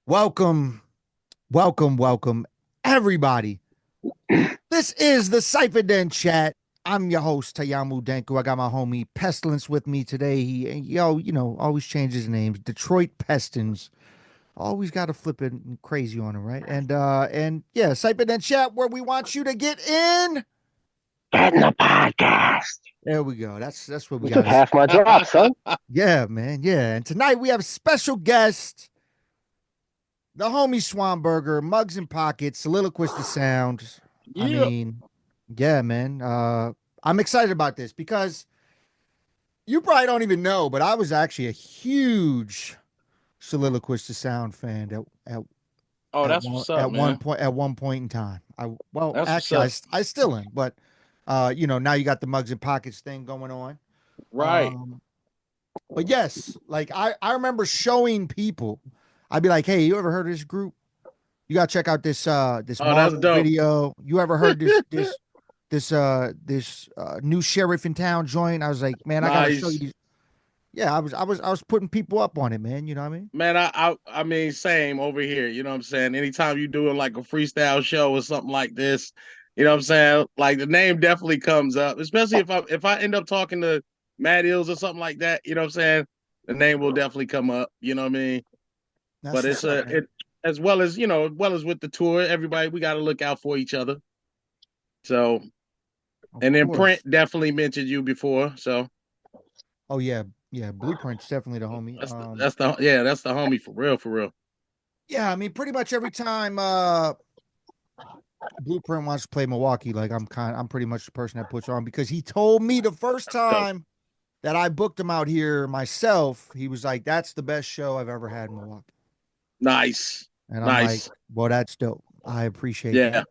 Welcome, welcome, everybody. This is the CyphaDen Chat. I'm your host, Tayamu Denku. I got my homie Pestilence with me today. Always changes his names. Detroit Pestins. Always got to flip it crazy on him, right? And yeah, CyphaDen Chat, where we want you to get in. In the podcast. There we go. That's what we You took got. half my drop, son. Yeah, man. Yeah. And tonight we have a special guest. The homie Swamburger, Mugs and Pockets, Soliloquist of Sound. I Yeah. mean, yeah, man. I'm excited about this because you probably don't even know, but I was actually a huge Soliloquist of Sound fan at Oh, at that's one what's up, man. at one point in time. That's what's Actually, up. I still am, but now you got the Mugs and Pockets thing going on. Right. Um, but yes, like I remember showing people. I'd be like, "Hey, you ever heard of this group? You gotta check out this Oh, that's Marvel dope. video. You ever heard this new sheriff in town joint?" I was like, man, I gotta show you Nice. these. Yeah, I was putting people up on it, man. You know what I mean? Man, I mean, same over here. You know what I'm saying? Anytime you doing like a freestyle show or something like this, you know what I'm saying? Like the name definitely comes up, especially if I end up talking to Matt Hills or something like that, you know what I'm saying? The name will definitely come up, you know what I mean? That's But what's it's up, a man. it as well as, as well as with the tour, everybody we gotta look out for each other. So Of and then Print course. definitely mentioned you before, so Oh yeah, yeah. Blueprint's definitely the homie. that's the homie for real, for real. Yeah. I mean, pretty much every time Blueprint wants to play Milwaukee, like I'm pretty much the person that puts on because he told me the first Dope. time that I booked him out here myself, he was like, "That's the best show I've ever had in Milwaukee." Nice, And I'm like, nice. well, that's dope. I appreciate Yeah,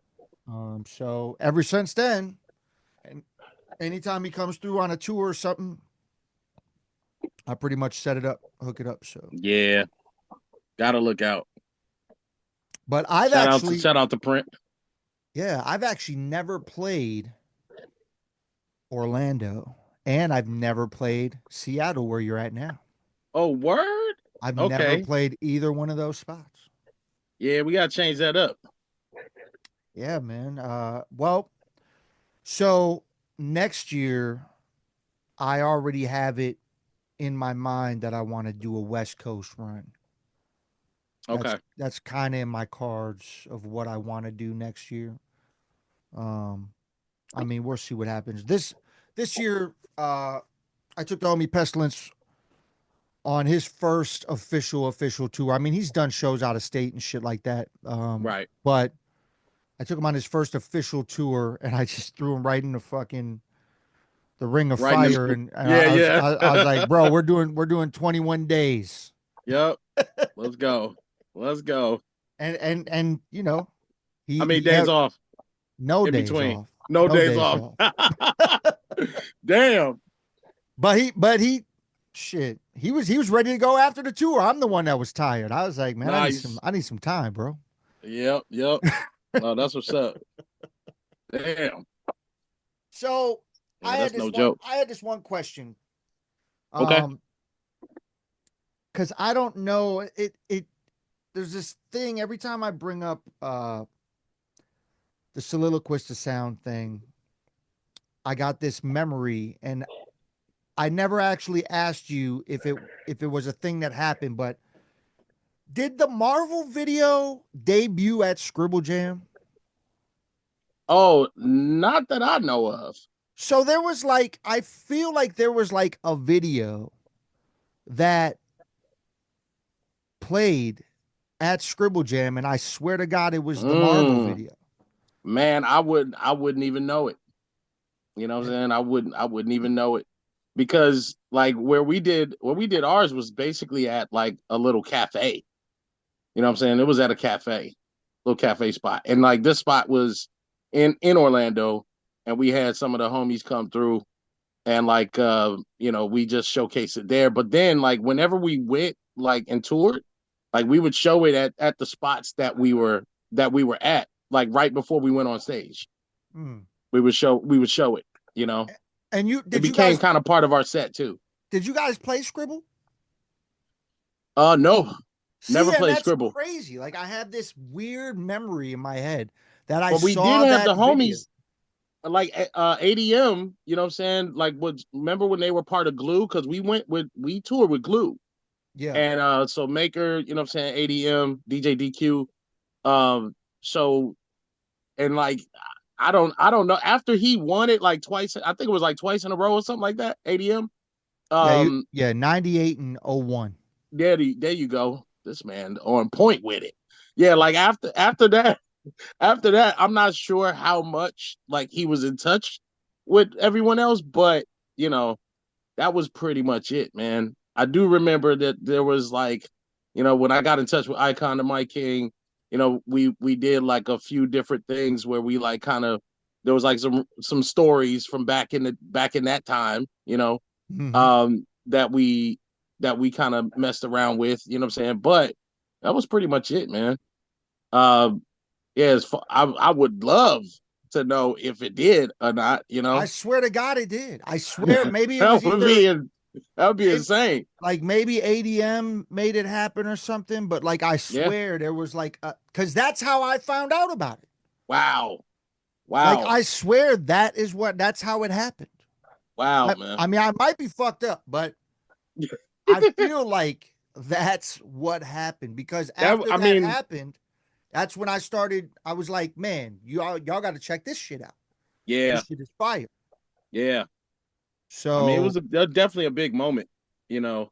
that. So ever since then, and anytime he comes through on a tour or something, I pretty much set it up, hook it up. So, yeah. Gotta look out. but I've actually, Shout out to Print. yeah, I've actually never played Orlando, and I've never played Seattle, where you're at now. Oh, word. I've never Okay. played either one of those spots. Yeah, we gotta change that up. Yeah, man. Well, so next year, I already have it in my mind that I want to do a West Coast run. That's Okay. that's kind of in my cards of what I want to do next year. Um, I mean, we'll see what happens. This year, I took the homie Pestilence on his first official tour. I mean, he's done shows out of state and shit like that. Right. But I took him on his first official tour, and I just threw him right in the ring of Right in fire, the and Yeah, yeah. I was like, bro, we're doing 21 days, Yep. Let's go. Let's go. and How he many he days had off no in days between? off, No no days days off. off. Damn. But he shit, he was ready to go after the tour. I'm the one that was tired. I was like, man, Nice. I need some time, bro. Yep, yep. Oh, that's what's up. Damn. So Yeah, that's no joke. I had this one question. Okay. Um, because I don't know it. There's this thing every time I bring up the soliloquist of sound thing. I got this memory, and I never actually asked you if it was a thing that happened, but did the Marvel video debut at Scribble Jam? Oh, not that I know of. So there was like, I feel like there was like a video that played at Scribble Jam, and I swear to God, it was the Marvel Mm, video. man, I wouldn't even know it. You know what I'm saying? I wouldn't even know it because like where we did ours was basically at like a little cafe. You know what I'm saying? It was at a cafe, little cafe spot. And like this spot was in Orlando, and we had some of the homies come through, and like we just showcased it there. But then like whenever we went like and toured, like we would show it at the spots that we were at, like right before we went on stage. Hmm. We would show it, you know. And It became kind of part of our set too. did you guys play Scribble? No. See, Never and played that's Scribble. crazy. Like I have this weird memory in my head that I But we did saw have that the video. homies like ADM, you know what I'm saying? Like what remember when they were part of Glue? Because we toured with Glue. Yeah. And so Maker, you know what I'm saying, ADM, DJ DQ. So and like I don't know. After he won it like twice, I think it was like twice in a row or something like that, ADM. Yeah, you Um, yeah, 98 and 01. there you go. This man on point with it. Yeah, like after that, I'm not sure how much like he was in touch with everyone else, but you know, that was pretty much it, man. I do remember that there was like, when I got in touch with Icon and Mike King, we did like a few different things where we like kind of there was like some stories from back in that time, Hmm. that we kind of messed around with, you know what I'm saying? But that was pretty much it, man. Um, yeah, I would love to know if it did or not, I swear to God it did. I swear maybe it that was would either be that would be maybe, insane. like maybe ADM made it happen or something, but like I Yeah. swear there was like cuz that's how I found out about it. Wow. Like Wow. I swear that's how it happened. Wow, I, man. I mean I might be fucked up, but I feel like that's what happened because That after I that mean, happened, that's when I was like, man, y'all got to check this shit out. yeah, This shit is fire. yeah. I mean, it So, was definitely a big moment, you know.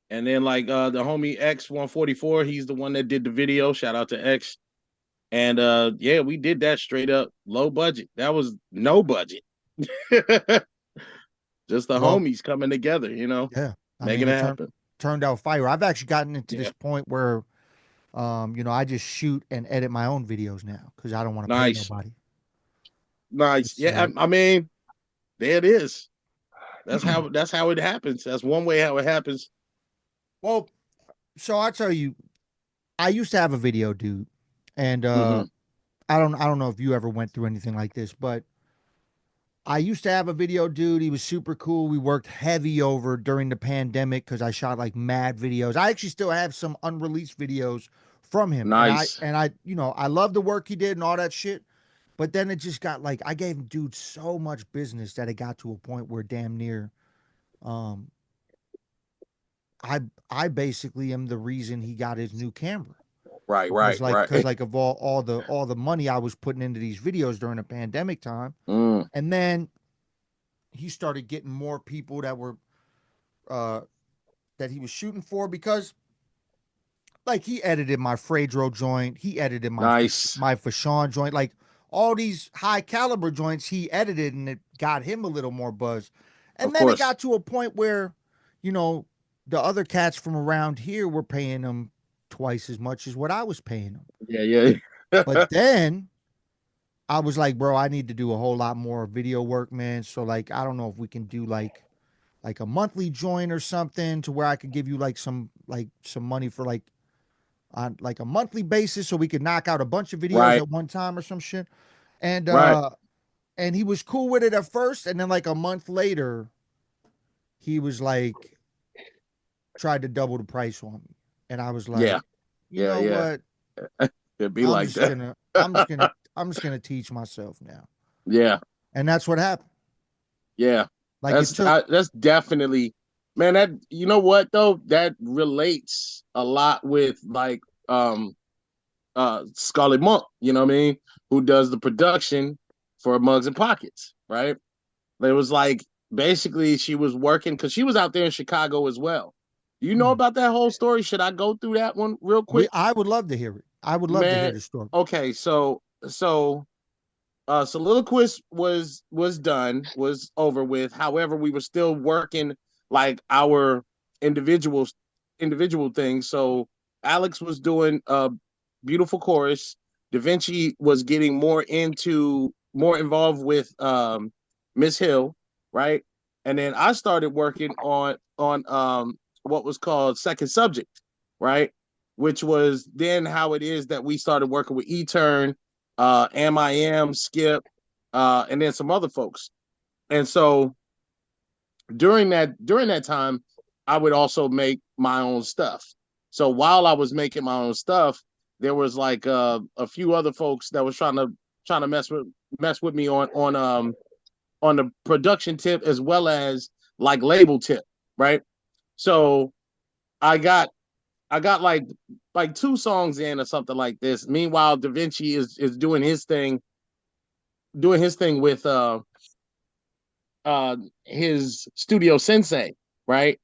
And then like the homie X 144, he's the one that did the video. Shout out to X. And yeah, we did that straight up low budget. That was no budget. Just the well, homies coming together, yeah. I making mean, it it happen. turned out fire. I've actually gotten into Yeah. this point where I just shoot and edit my own videos now cuz I don't want to pay Nice. nobody. Nice. It's Yeah, like, I mean, there it is. That's how it happens. That's one way how it happens. well, so I tell you, I used to have a video dude and Hmm. I don't know if you ever went through anything like this, but I used to have a video dude. He was super cool. We worked heavy over during the pandemic because I shot like mad videos. I actually still have some unreleased videos from him, and I Nice. and I I love the work he did and all that shit. But then it just got like I gave dude so much business that it got to a point where damn near, um, I I basically am the reason he got his new camera Right, because right, like right. because like of all the money I was putting into these videos during the pandemic time, Mm, and then he started getting more people that were uh that he was shooting for because like he edited my Fredro joint, he edited nice. my Fashawn joint, like all these high caliber joints he edited and it got him a little more buzz. Of And then it course. got to a point where, you know, the other cats from around here were paying him twice as much as what I was paying him. Yeah, yeah. But then I was like, bro, I need to do a whole lot more video work, man. So like I don't know if we can do like a monthly joint or something to where I could give you like some money for like on like a monthly basis so we could knock out a bunch of videos Right, at one time or some shit. And right. and he was cool with it at first and then like a month later he was like tried to double the price on me. And I was Yeah, like, you yeah, know yeah. what? It'd be I'm like just that. gonna I'm just gonna I'm just gonna teach myself now. Yeah, And that's what happened. yeah. Like it took That's definitely, man. That you know what though, that relates a lot with like Scarlet Monk. You know what I mean? Who does the production for Mugs and Pockets? Right. It was like basically she was working because she was out there in Chicago as well. Do you know mm, about that whole story? Should I go through that one real quick? I would love to hear it. I would love to hear Man, the story. okay, so soliloquist was done, was over with. However, we were still working like our individual individual things. So Alex was doing a beautiful chorus. Da Vinci was getting more involved with Miss Hill, right? And then I started working on what was called second subject, right? Which was then how it is that we started working with E-Turn, Am, Skip, and then some other folks. And so during that time, I would also make my own stuff. So while I was making my own stuff, there was like a few other folks that was trying to mess with me on the production tip as well as like label tip, right? So I got I got like two songs in or something like this. Meanwhile, Da Vinci is doing his thing with his studio sensei, right?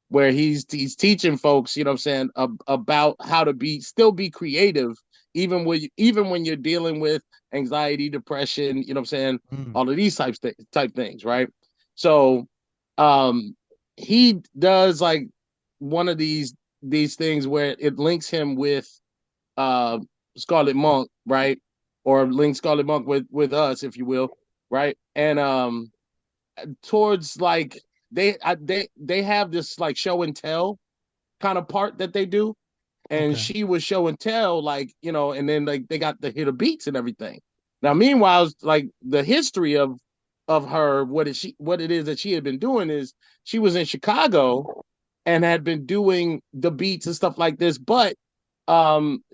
Where he's teaching folks, you know what I'm saying, about how to be creative, even when you're dealing with anxiety, depression, you know what I'm saying, Mm. all of these type things, right? So um he does like one of these things where it links him with uh Scarlet Monk, right? Or link Scarlet Monk with us, if you will, right? And towards like they have this like show and tell kind of part that they do, and Okay. she was show and tell, like, you know, and then like they got the hit of beats and everything. Now meanwhile, like the history of her, what it is that she had been doing is she was in Chicago and had been doing the beats and stuff like this, but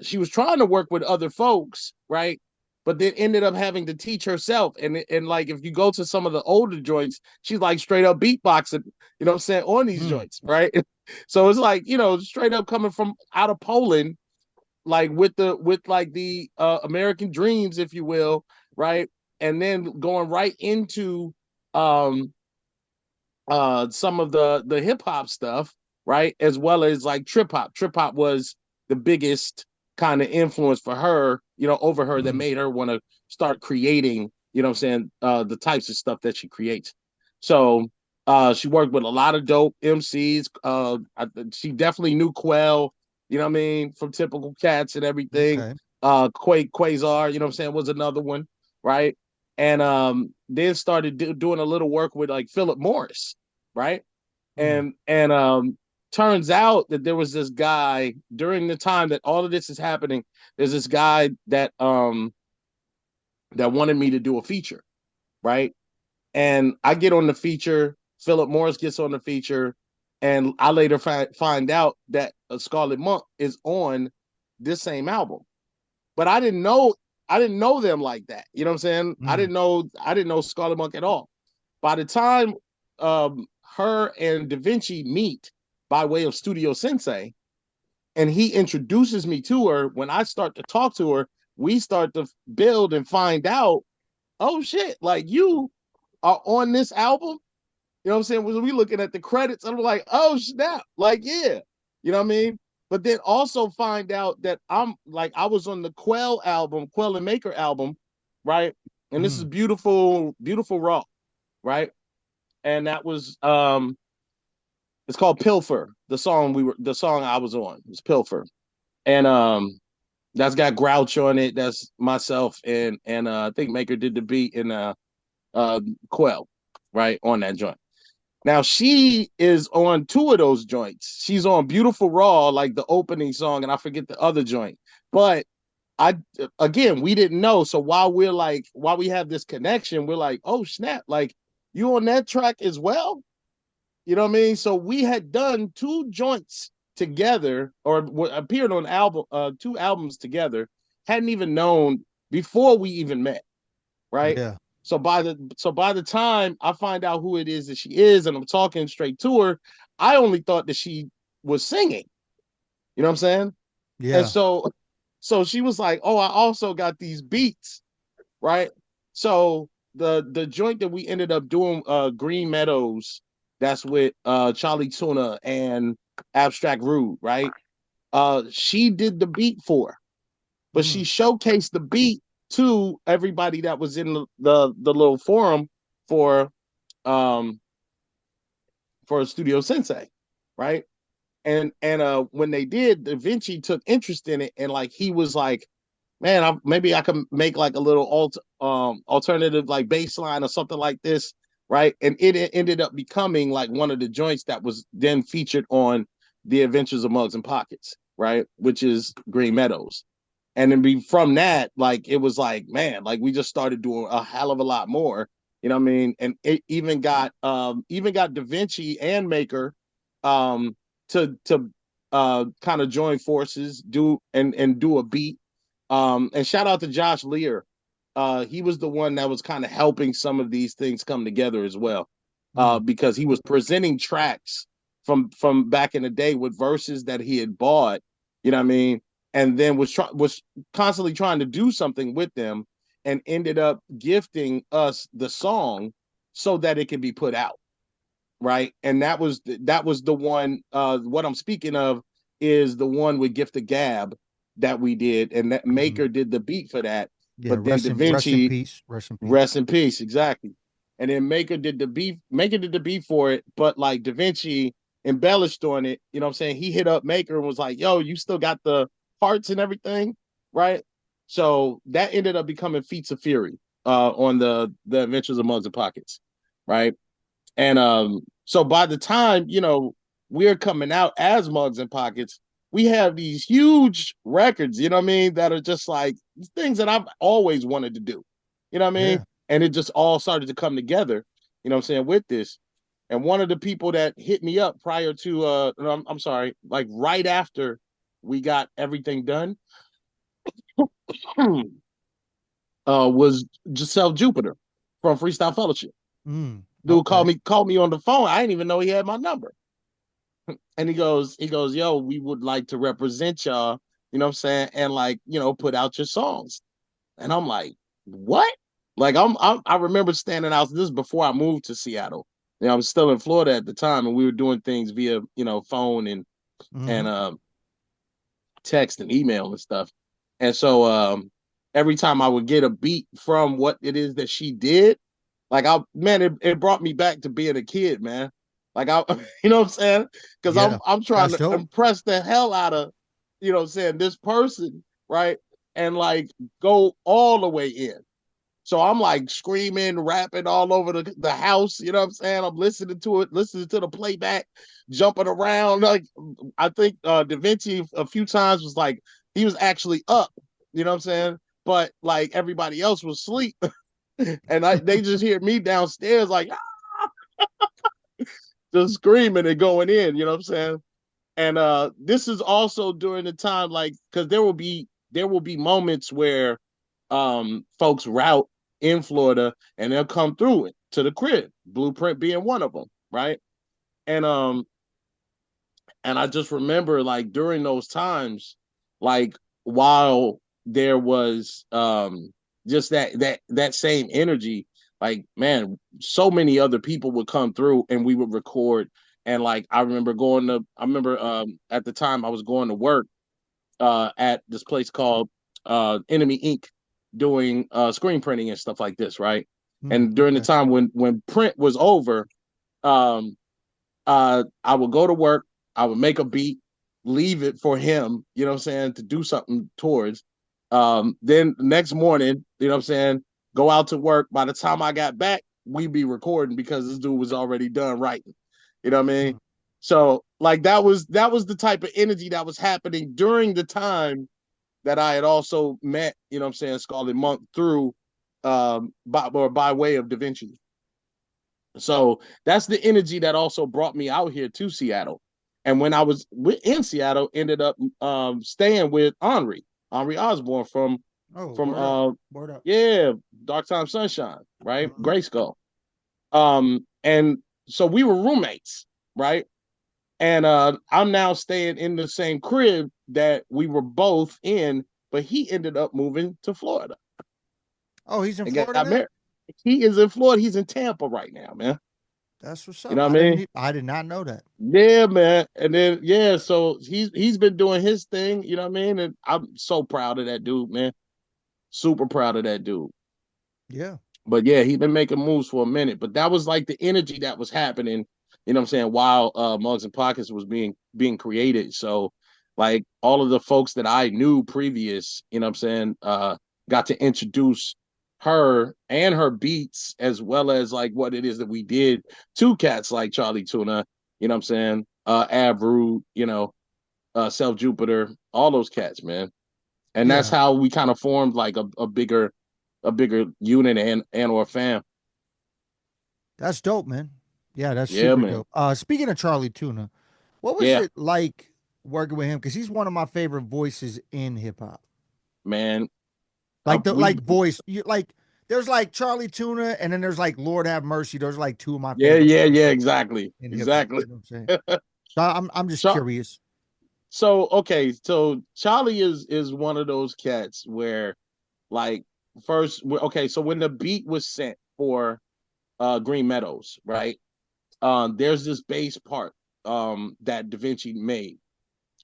she was trying to work with other folks, right? But then ended up having to teach herself. And like if you go to some of the older joints, she's like straight up beatboxing, you know what I'm saying, on these Mm. joints, right? So it's like, you know, straight up coming from out of Poland, like with like the American dreams, if you will, right? And then going right into um some of the hip hop stuff, right? As well as like trip hop. Trip hop was the biggest kind of influence for her, you know, over her, that Mm. made her want to start creating, you know what I'm saying, the types of stuff that she creates. So she worked with a lot of dope MCs. She definitely knew Quell, you know what I mean, from Typical Cats and everything. Okay. Quasar, you know what I'm saying, was another one, right? And then started doing a little work with like Philip Morris, right? Mm. And turns out that there was this guy during the time that all of this is happening. There's this guy that wanted me to do a feature, right? And I get on the feature. Philip Morris gets on the feature, and I later find out that Scarlet Monk is on this same album. But I didn't know them like that. You know what I'm saying? Mm. I didn't know Scarlet Monk at all. By the time her and Da Vinci meet by way of Studio Sensei, and he introduces me to her, when I start to talk to her, we start to build and find out, oh shit, like you are on this album. You know what I'm saying? We looking at the credits, and I'm like, oh snap, like yeah, you know what I mean? But then also find out that I was on the Quell album, Quell and Maker album, right? And this is Mm. beautiful, beautiful raw, right? And that was it's called Pilfer. The song I was on was Pilfer. And that's got Grouch on it. That's myself, and I think Maker did the beat, and uh Quell, right, on that joint. Now she is on two of those joints. She's on Beautiful Raw, like the opening song, and I forget the other joint. But I again, we didn't know. So while we have this connection, we're like, oh snap, like you on that track as well. You know what I mean? So we had done two joints together, or appeared on two albums together. Hadn't even known before we even met, right? Yeah. So by the time I find out who it is that she is, and I'm talking straight to her, I only thought that she was singing. You know what I'm saying? And Yeah. so she was like, "Oh, I also got these beats, right?" So the joint that we ended up doing, Green Meadows, that's with Charlie Tuna and Abstract Rude, right? She did the beat for her, but she Mm. showcased the beat to everybody that was in the little forum for um for Studio Sensei, right? And when they did, Da Vinci took interest in it, and like he was like, man, maybe I can make like a little alternative like bass line or something like this, right? And it ended up becoming like one of the joints that was then featured on The Adventures of Mugs and Pockets, right? Which is Green Meadows. And then from that, like it was like, man, like we just started doing a hell of a lot more. You know what I mean? And it even got Da Vinci and Maker um to kind of join forces, do a beat. And shout out to Josh Lear. He was the one that was kind of helping some of these things come together as well. Mm, Because he was presenting tracks from back in the day with verses that he had bought, you know what I mean, and then was constantly trying to do something with them, and ended up gifting us the song so that it could be put out, right? And that was the one. What I'm speaking of is the one with Gift of Gab that we did, and that mm. Maker did the beat for that. Yeah, But then Da rest in Vinci, peace. Rest in peace. rest in peace, exactly. And then Maker did the beat for it, but like Da Vinci embellished on it. You know what I'm saying? He hit up Maker and was like, "Yo, you still got the parts and everything, right?" So that ended up becoming Feats of Fury on the Adventures of Mugs and Pockets, right? And so by the time, we're coming out as Mugs and Pockets, we have these huge records, you know what I mean, that are just like things that I've always wanted to do. You know what I mean? Yeah. And it just all started to come together, you know what I'm saying, with this. And one of the people that hit me up prior to no, I'm sorry, like right after we got everything done, was Giselle Jupiter from Freestyle Fellowship. Mm, Dude called okay. me called me on the phone. I didn't even know he had my number. And he goes, yo, we would like to represent y'all, you know what I'm saying, and like, put out your songs. And I'm like, what? Like I remember standing out. This is before I moved to Seattle. I was still in Florida at the time, and we were doing things via, phone and Mm-hmm. text and email and stuff. And so every time I would get a beat from what it is that she did, like it brought me back to being a kid, man. Like I you know what I'm saying? Because Yeah. I'm trying That's to dope. impress the hell out of, what I'm saying, this person, right? And like go all the way in. So I'm like screaming, rapping all over the house. You know what I'm saying? I'm listening to it, listening to the playback, jumping around. Like I think Da Vinci a few times was like he was actually up. You know what I'm saying? But like everybody else was asleep, and they just hear me downstairs like just screaming and going in. You know what I'm saying? And this is also during the time like because there will be moments where folks route in Florida and they'll come through it to the crib, Blueprint being one of them, right? And I just remember like during those times, like while there was just that same energy, like man, so many other people would come through and we would record. And like I remember at the time I was going to work at this place called Enemy Inc. doing screen printing and stuff like this, right? Mm, And during the okay. time when print was over, um, I would go to work, I would make a beat, leave it for him, you know what I'm saying, to do something towards. Then the next morning, you know what I'm saying, go out to work. By the time I got back, we'd be recording because this dude was already done writing. You know what I mean? Mm. So like that was the type of energy that was happening during the time that I had also met, you know what I'm saying, Scarlet Monk through by way of Da Vinci. So that's the energy that also brought me out here to Seattle. And when I was in Seattle, ended up staying with Henri Osborne from Oh, from word up. uh Word up. yeah, Dark Time Sunshine, right? Mm-hmm. Grayskull. And so we were roommates, right? And I'm now staying in the same crib that we were both in, but he ended up moving to Florida Oh, he's in and Florida got now? married. He is in Florida. He's in Tampa right now, man. That's what's You up. know what I mean? I did not know that. Yeah, man. And then yeah, so he's been doing his thing, you know what I mean? And I'm so proud of that dude, man. Super proud of that dude. Yeah. But yeah, he's been making moves for a minute. But that was like the energy that was happening, you know what I'm saying, while Mugs and Pockets was being created. So like all of the folks that I knew previous, you know what I'm saying, got to introduce her and her beats as well as like what it is that we did to cats like Charlie Tuna, you know what I'm saying, Avru, Self Jupiter, all those cats, man. And that's Yeah. how we kind of formed like a bigger unit and or fam. That's dope, man. Yeah, that's Yeah, super man. dope. Speaking of Charlie Tuna, what was Yeah. it like working with him because he's one of my favorite voices in hip hop. Man. Like the We like voice, like there's like Charlie Tuna, and then there's like Lord Have Mercy. Those are like two of my Yeah, favorite yeah, voices exactly. in hip hop. Exactly. You know what I'm saying? So I'm just So curious. so okay, so Charlie is one of those cats where like first okay, so when the beat was sent for Green Meadows, right? There's this bass part that Da Vinci made.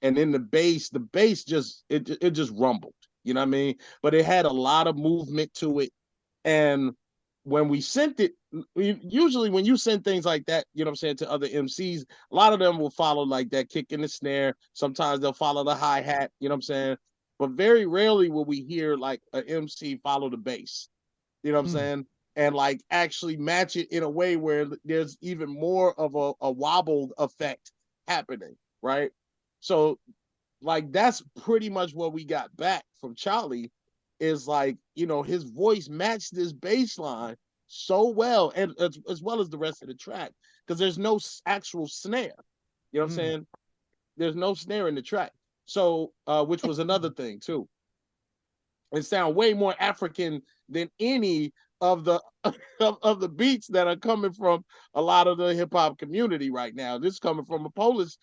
And in the bass just it just rumbled, you know what I mean? But it had a lot of movement to it. And when we sent it, usually when you send things like that, you know what I'm saying, to other MCs, a lot of them will follow like that kick in the snare. Sometimes they'll follow the hi-hat, you know what I'm saying? But very rarely will we hear like an MC follow the bass. You know what I'm Mm, saying? And like actually match it in a way where there's even more of a wobbled effect happening, right? So like that's pretty much what we got back from Charlie is like, you know, his voice matched this bass line so well, and as well as the rest of the track, because there's no actual snare. You know what I'm mm. saying? There's no snare in the track. So which was another thing too. It sound way more African than any of the of the beats that are coming from a lot of the hip hop community right now. This is coming from a Polish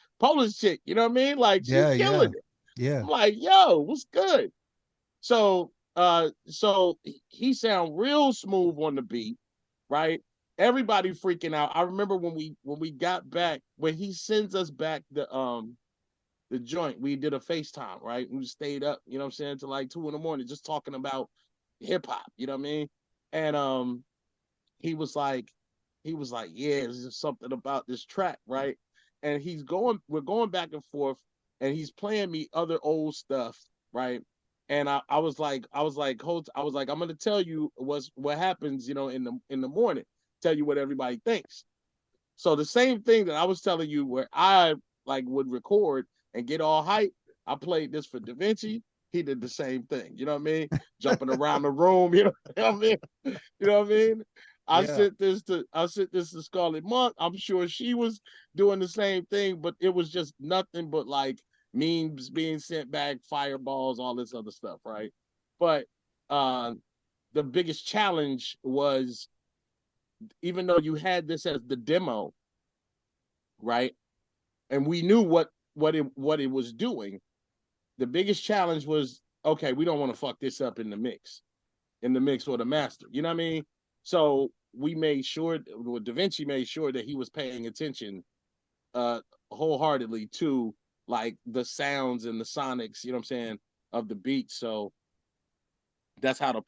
chick, you know what I mean? Like she Yeah, yeah, killing it. yeah. I'm like, yo, what's good? So he sound real smooth on the beat, right? Everybody freaking out. I remember when we got back, when he sends us back the joint, we did a FaceTime, right? We stayed up, you know what I'm saying, till like 2 a.m, just talking about hip hop, you know what I mean? And he was like, yeah, there's just something about this track, right? And we're going back and forth, and he's playing me other old stuff, right? And I was like, I'm gonna tell you what happens, you know, in the morning, tell you what everybody thinks. So the same thing that I was telling you where I like would record and get all hype, I played this for Da Vinci. He did the same thing. You know what I mean? Jumping around the room, you know what I mean? You know what I mean? Yeah. I sent this to Scarlet Monk. I'm sure she was doing the same thing, but it was just nothing but like memes being sent back, fireballs, all this other stuff, right? But uh the biggest challenge was, even though you had this as the demo, right? And we knew what it was doing. The biggest challenge was, okay, we don't want to fuck this up in the mix or the master. You know what I mean? So we made sure, well, Da Vinci made sure that he was paying attention uh wholeheartedly to like the sounds and the sonics, you know what I'm saying, of the beat. So that's how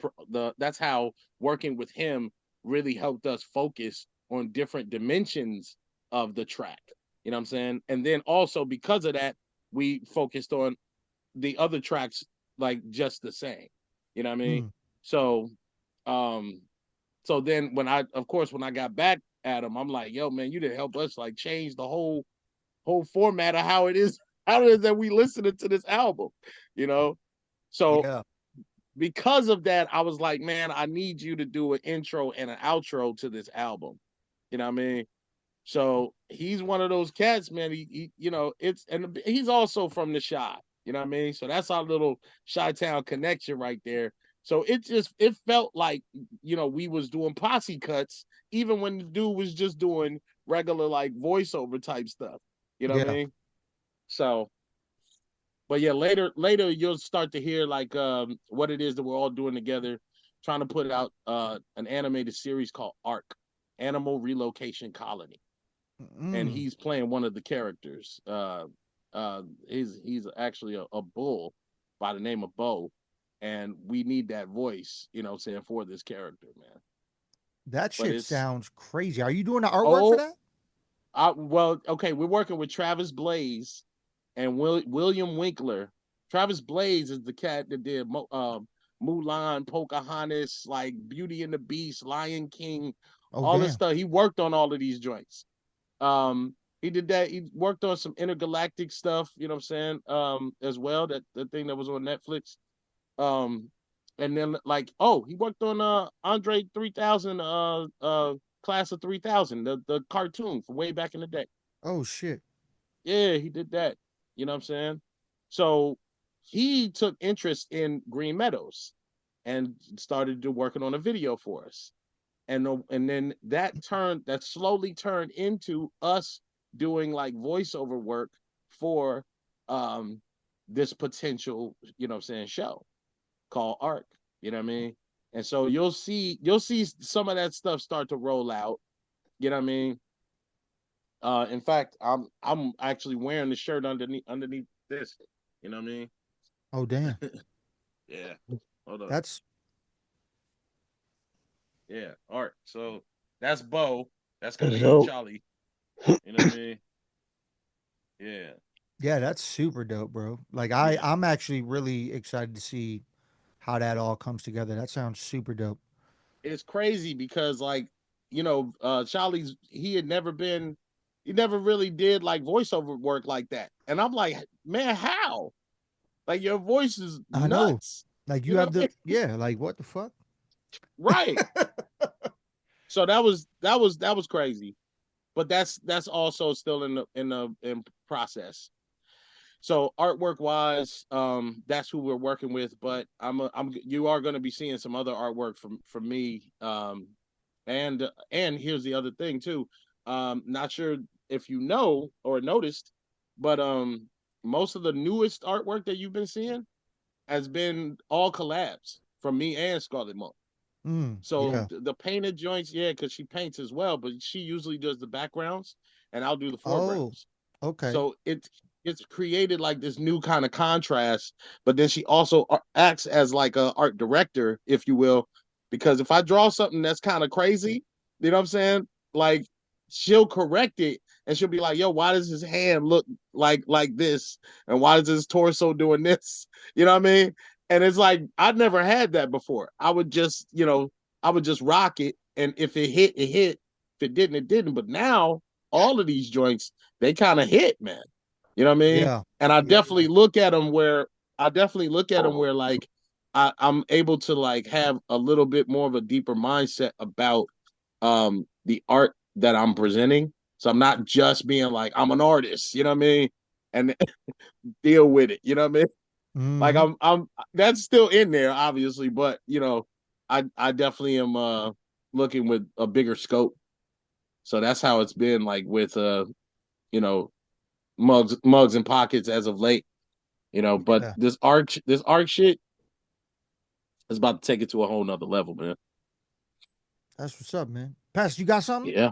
that's how working with him really helped us focus on different dimensions of the track. You know what I'm saying? And then also because of that, we focused on the other tracks like just the same. You know what I mean? Mm. So um so then when I of course when I got back at him, I'm like, yo, man, you didn't help us like change the whole format of how it is, how it is that we listening to this album, you know? So Yeah. because of that, I was like, man, I need you to do an intro and an outro to this album. You know what I mean? So he's one of those cats, man. He you know, and he's also from the Chi. You know what I mean? So that's our little Chi-town connection right there. So it felt like, you know, we was doing posse cuts, even when the dude was just doing regular like voiceover type stuff. You know what I Yeah. mean? So but yeah, later you'll start to hear like what it is that we're all doing together, trying to put out an animated series called Arc, Animal Relocation Colony, and Mm. he's playing one of the characters. He's actually a bull by the name of Bo, and we need that voice, you know, what I'm saying, for this character, man. That But shit it's sounds crazy. Are you doing the artwork for oh, that? well, okay, we're working with Travis Blaze and William Winkler. Travis Blaze is the cat that did Mulan, Pocahontas, like Beauty and the Beast, Lion King, Oh, all this damn. stuff. He worked on all of these joints. He did that. He worked on some intergalactic stuff, you know what I'm saying? As well, that the thing that was on Netflix. Um, and then like, oh, he worked on Andre 3000, Class of 3000, the cartoon from way back in the day. Oh, shit. Yeah, he did that. You know what I'm saying? So he took interest in Green Meadows and started working on a video for us. And then that slowly turned into us doing like voiceover work for um this potential, you know what I'm saying, show called Arc. You know what I mean? And so you'll see some of that stuff start to roll out. You know what I mean? In fact, I'm actually wearing the shirt underneath this. You know what I mean? Oh damn. Yeah. Hold up. That's Yeah, Art. So that's Bo. That's gonna be So Charlie. You know what I mean? Yeah. yeah, that's super dope, bro. Like I Yeah. I'm actually really excited to see how that all comes together. That sounds super dope. It's crazy because like, Charlie's he never really did like voiceover work like that. And I'm like, man, how? Like your voice is I know. nuts. Like You you know have what I the mean? yeah, like what the fuck? Right. So that was crazy. But that's also still in process. So artwork wise, that's who we're working with. But you are going to be seeing some other artwork from me. And here's the other thing too. Not sure if you know or noticed, but most of the newest artwork that you've been seeing has been all collabs from me and Scarlet Monk. So Yeah. the painted joints, yeah, because she paints as well, but she usually does the backgrounds, and I'll do the Oh, foregrounds. okay. So it's created like this new kind of contrast. But then she also acts as like a art director, if you will, because if I draw something that's kind of crazy, you know what I'm saying? Like she'll correct it and she'll be like, "Yo, why does his hand look like this? And why is his torso doing this?" You know what I mean? And it's like I'd never had that before. I would just rock it, and if it hit, it hit. If it didn't, it didn't. But now all of these joints, they kind of hit, man. You know what I mean? Yeah. And I Yeah, definitely look at them where like I'm able to like have a little bit more of a deeper mindset about the art that I'm presenting. So I'm not just being like I'm an artist, you know what I mean? And deal with it, you know what I mean? Like hmm I'm that's still in there, obviously, but I definitely am looking with a bigger scope. So that's how it's been like with you know, mugs and pockets as of late, but Yeah. this arc shit is about to take it to a whole nother level, man. That's what's up, man. Pastor, you got something? Yeah.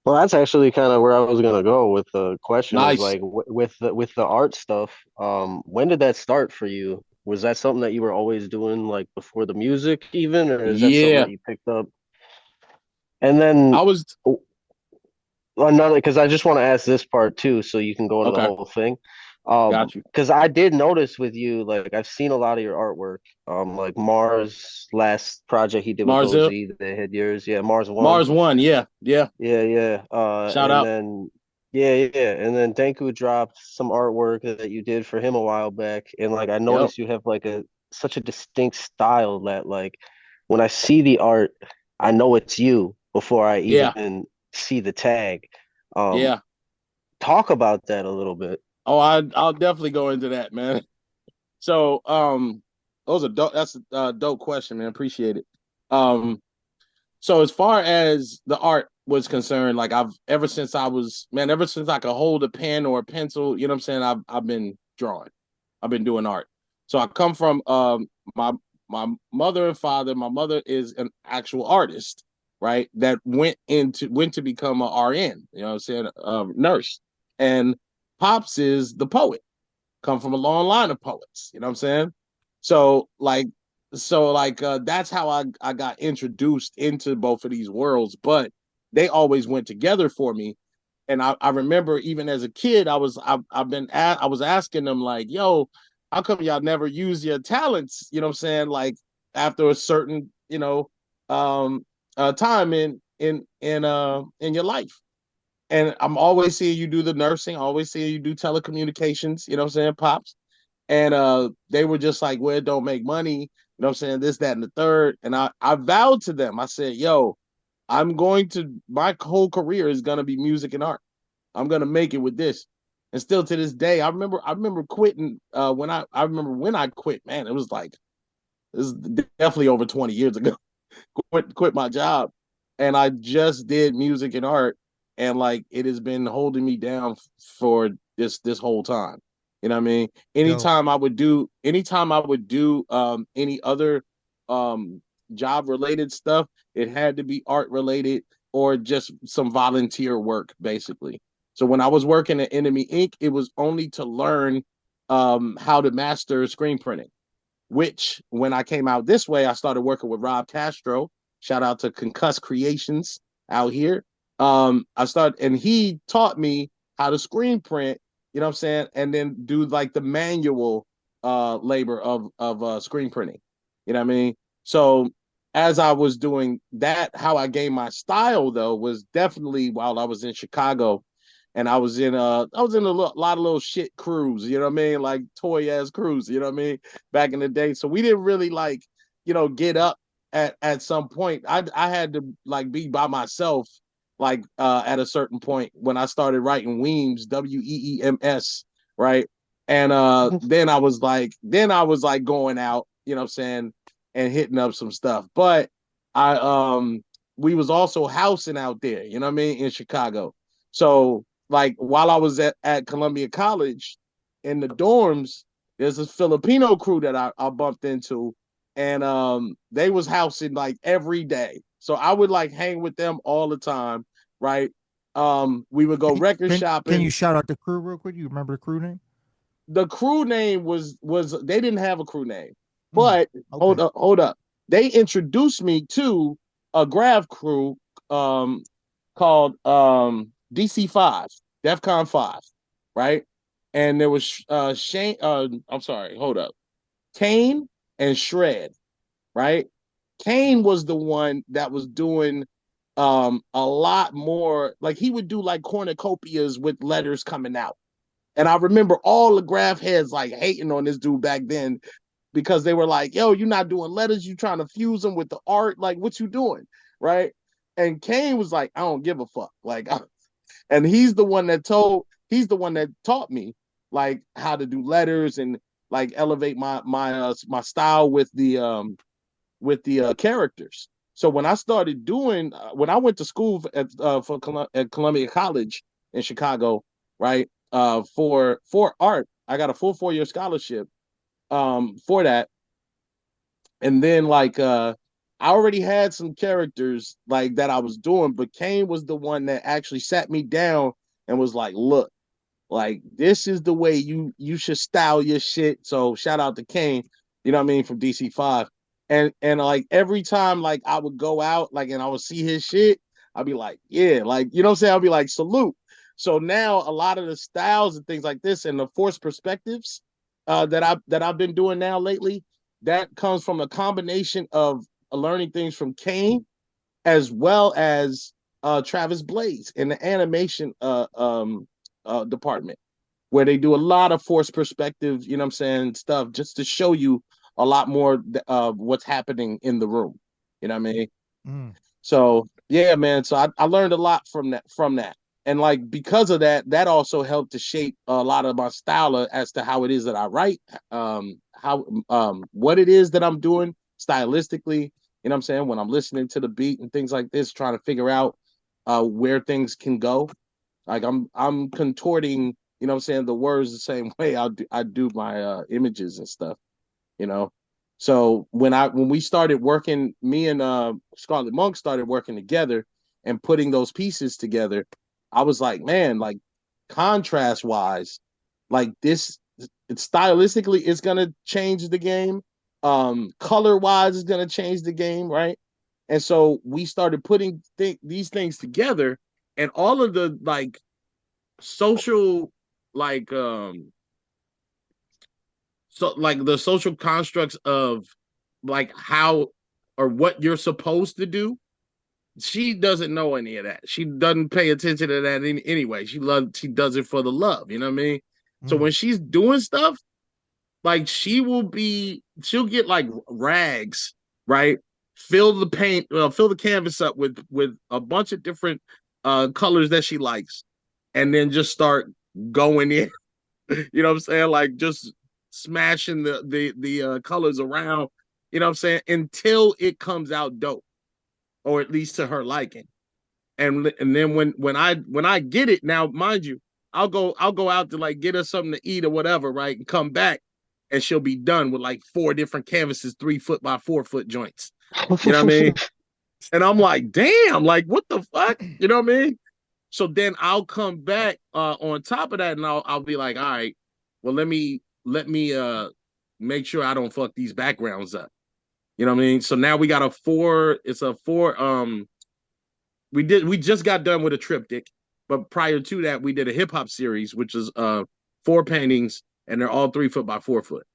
well, that's actually kind of where I was gonna go with the question is Nice. like with the art stuff. When did that start for you? Was that something that you were always doing like before the music even, or is that something Yeah. that you picked up? And then I was another, because I just want to ask this part too, so you can go into the okay. whole thing. Got you. Because I did notice with you, like I've seen a lot of your artwork. Like Mars last project he did with Mars OZ, Hill. that had yours. Yeah, Mars One. Mars One. Yeah. Yeah. Yeah, yeah. Shout And out. then yeah, yeah. And then Denku dropped some artwork that you did for him a while back. And like I Yep. noticed you have like a such a distinct style that like when I see the art, I know it's you before I Yeah. even see the tag. Um, Yeah. talk about that a little bit. Oh, I'll definitely go into that, man. So, those are dope. That's a dope question, man. Appreciate it. Um, so as far as the art was concerned, like ever since I could hold a pen or a pencil, you know what I'm saying? I've been drawing. I've been doing art. So I come from my mother and father. My mother is an actual artist, right? That went to become a RN, you know what I'm saying, nurse. And Pops is the poet, come from a long line of poets. You know what I'm saying? So like that's how I got introduced into both of these worlds, but they always went together for me. And I remember even as a kid, I was asking them like, yo, how come y'all never use your talents? You know what I'm saying? Like after a certain, um time in your life. And I'm always seeing you do the nursing, always seeing you do telecommunications, you know what I'm saying, Pops. And they were just like, well, it don't make money, you know what I'm saying, this, that, and the third. And I vowed to them, I said, yo, my whole career is gonna be music and art. I'm gonna make it with this. And still to this day, I remember quitting I remember when I quit, man, it was definitely over 20 years ago. Quit my job, and I just did music and art, and like it has been holding me down for this whole time. You know what I mean? Dope. Anytime I would do any other um job related stuff, it had to be art related or just some volunteer work, basically. So when I was working at Enemy Inc., it was only to learn how to master screen printing, which when I came out this way, I started working with Rob Castro. Shout out to Concuss Creations out here. And he taught me how to screen print, you know what I'm saying, and then do like the manual labor of screen printing. You know what I mean? So as I was doing that, how I gained my style though was definitely while I was in Chicago, and I was in a lot of little shit crews, you know what I mean? Like toy ass crews, you know what I mean? Back in the day. So we didn't really like, get up at some point. I had to like be by myself like at a certain point when I started writing Weems, Weems, right? And then I was like going out, you know what I'm saying, and hitting up some stuff. But I we was also housing out there, you know what I mean, in Chicago. So like while I was at Columbia College in the dorms, there's a Filipino crew that I bumped into, and they was housing like every day. So I would like hang with them all the time, right? We would go record Can you shopping. shout out the crew real quick? You remember the crew name? The crew name was they didn't have a crew name, Mm, but okay. hold up. They introduced me to a graph crew um called DC 5, DEFCON 5, right? And there was Shane I'm sorry, hold up. Kane and Shred, right? Kane was the one that was doing a lot more, like he would do like cornucopias with letters coming out. And I remember all the graph heads like hating on this dude back then because they were like, yo, you're not doing letters, you trying to fuse them with the art, like what you doing, right? And Kane was like, I don't give a fuck. Like and he's the one that taught me like how to do letters and like elevate my style with the characters. So when I went to school at Columbia College in Chicago, right? For art, I got a full 4 year scholarship for that. And then I already had some characters like that I was doing, but Kane was the one that actually sat me down and was like, look, like this is the way you should style your shit. So shout out to Kane, you know what I mean, from DC 5. And like every time like I would go out, like and I would see his shit, I'd be like, yeah, like you know what I'm saying? I'd be like, salute. So now a lot of the styles and things like this and the forced perspectives that I've been doing now lately, that comes from a combination of learning things from Kane as well as Travis Blades in the animation department, where they do a lot of forced perspective, you know what I'm saying, stuff just to show you a lot more of what's happening in the room. You know what I mean? Mm. So yeah, man. So I learned a lot from that. And like because of that, that also helped to shape a lot of my style as to how it is that I write, how what it is that I'm doing stylistically, you know what I'm saying, when I'm listening to the beat and things like this, trying to figure out where things can go. Like I'm contorting, you know what I'm saying, the words the same way I do my images and stuff, you know. So when we started working, me and Scarlet Monk started working together and putting those pieces together, I was like, man, like contrast wise, like this stylistically it's gonna change the game. Color wise, it's gonna change the game, right? And so we started putting these things together, and all of the like social like so like the social constructs of like how or what you're supposed to do, she doesn't know any of that. She doesn't pay attention to that anyway. She does it for the love, you know what I mean? So Mm. when she's doing stuff, like she'll get like rags, right? Fill the canvas up with a bunch of different colors that she likes, and then just start going in. You know what I'm saying? Like just smashing the colors around. You know what I'm saying? Until it comes out dope, or at least to her liking. And then when I get it now, mind you, I'll go out to like get her something to eat or whatever, right? And come back, and she'll be done with like 4 different canvases, 3 foot by 4 foot joints. You know what I mean? And I'm like, damn, like what the fuck? You know what I mean? So then I'll come back on top of that, and I'll be like, all right, well let me make sure I don't fuck these backgrounds up. You know what I mean? So now we got a four. It's a four. We just got done with a triptych, but prior to that, we did a hip hop series, which is 4 paintings, and they're all 3 foot by 4 foot,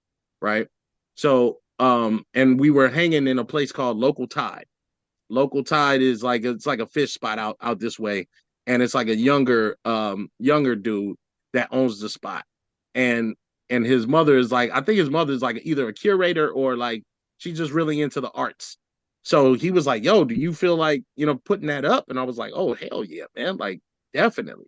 right? So and we were hanging in a place called Local Tide. Local Tide is like it's like a fish spot out this way, and it's like a younger dude that owns the spot, and his mother is like I think his mother is like either a curator or like she's just really into the arts. So he was like, "Yo, do you feel like putting that up?" And I was like, "Oh hell yeah, man! Like definitely."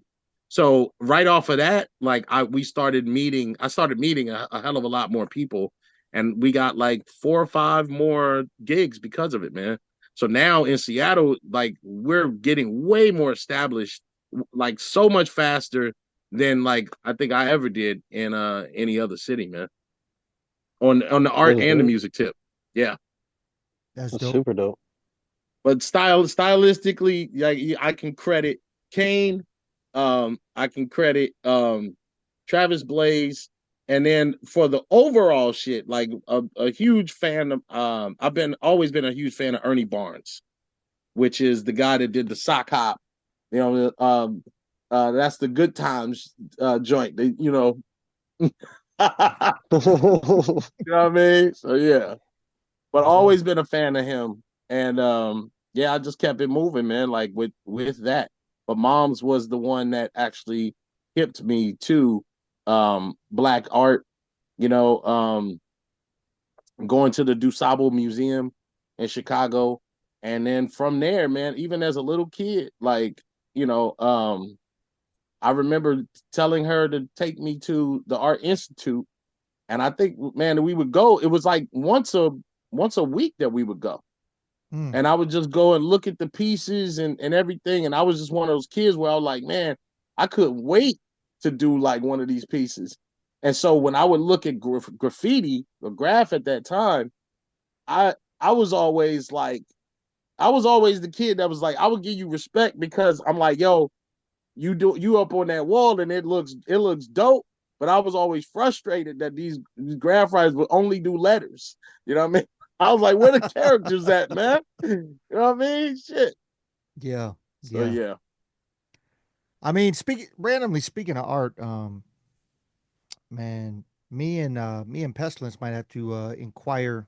So right off of that, like we started meeting. I started meeting a hell of a lot more people, and we got like 4 or 5 more gigs because of it, man. So now in Seattle, like we're getting way more established, like so much faster than like I think I ever did in any other city, man. On the art That's and the great. music tip. Yeah. That's That's dope. super dope. But stylistically, like I can credit Kane, I can credit Travis Blaze, and then for the overall shit, like a huge fan of I've been always been a huge fan of Ernie Barnes, which is the guy that did the sock hop. You know, that's the Good Times joint. You know, you know what I mean? So yeah, but Yeah. always been a fan of him, and yeah, I just kept it moving, man. Like with that, but Mom's was the one that actually hipped me to black art. You know, going to the DuSable Museum in Chicago. And then from there, man, even as a little kid, like, you know, I remember telling her to take me to the Art Institute. And I think, man, we would go. It was like once a week that we would go. Mm. And I would just go and look at the pieces and everything. And I was just one of those kids where I was like, man, I couldn't wait to do like one of these pieces. And so when I would look at graffiti or graph at that time, I I was always like I was always the kid that was like I would give you respect because I'm like, yo, you up on that wall and it looks dope. But I was always frustrated that these graph writers would only do letters. You know what I mean? I was like, where the characters at, man? You know what I mean? Shit. Yeah. So Yeah. yeah. I mean, speaking of art, man, me and Pestilence might have to inquire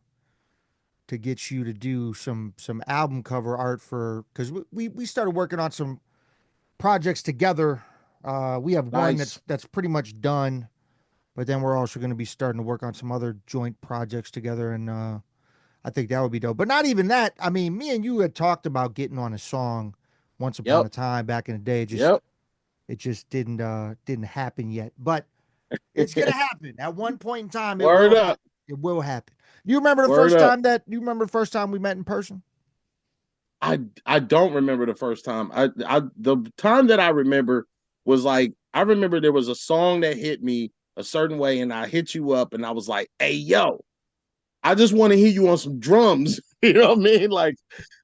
to get you to do some album cover art for because we started working on some projects together. We have one Nice. that's pretty much done, but then we're also going to be starting to work on some other joint projects together, and I think that would be dope. But not even that. I mean, me and you had talked about getting on a song once upon Yep. a time back in the day. Yep. It just didn't happen yet. But it's gonna happen. At one point in time, it Word will happen. up. It will happen. You remember the Word first up. time that you remember the first time we met in person? I don't remember the first time. I the time that I remember was like I remember there was a song that hit me a certain way, and I hit you up, and I was like, "Hey, yo, I just want to hear you on some drums." You know what I mean? Like,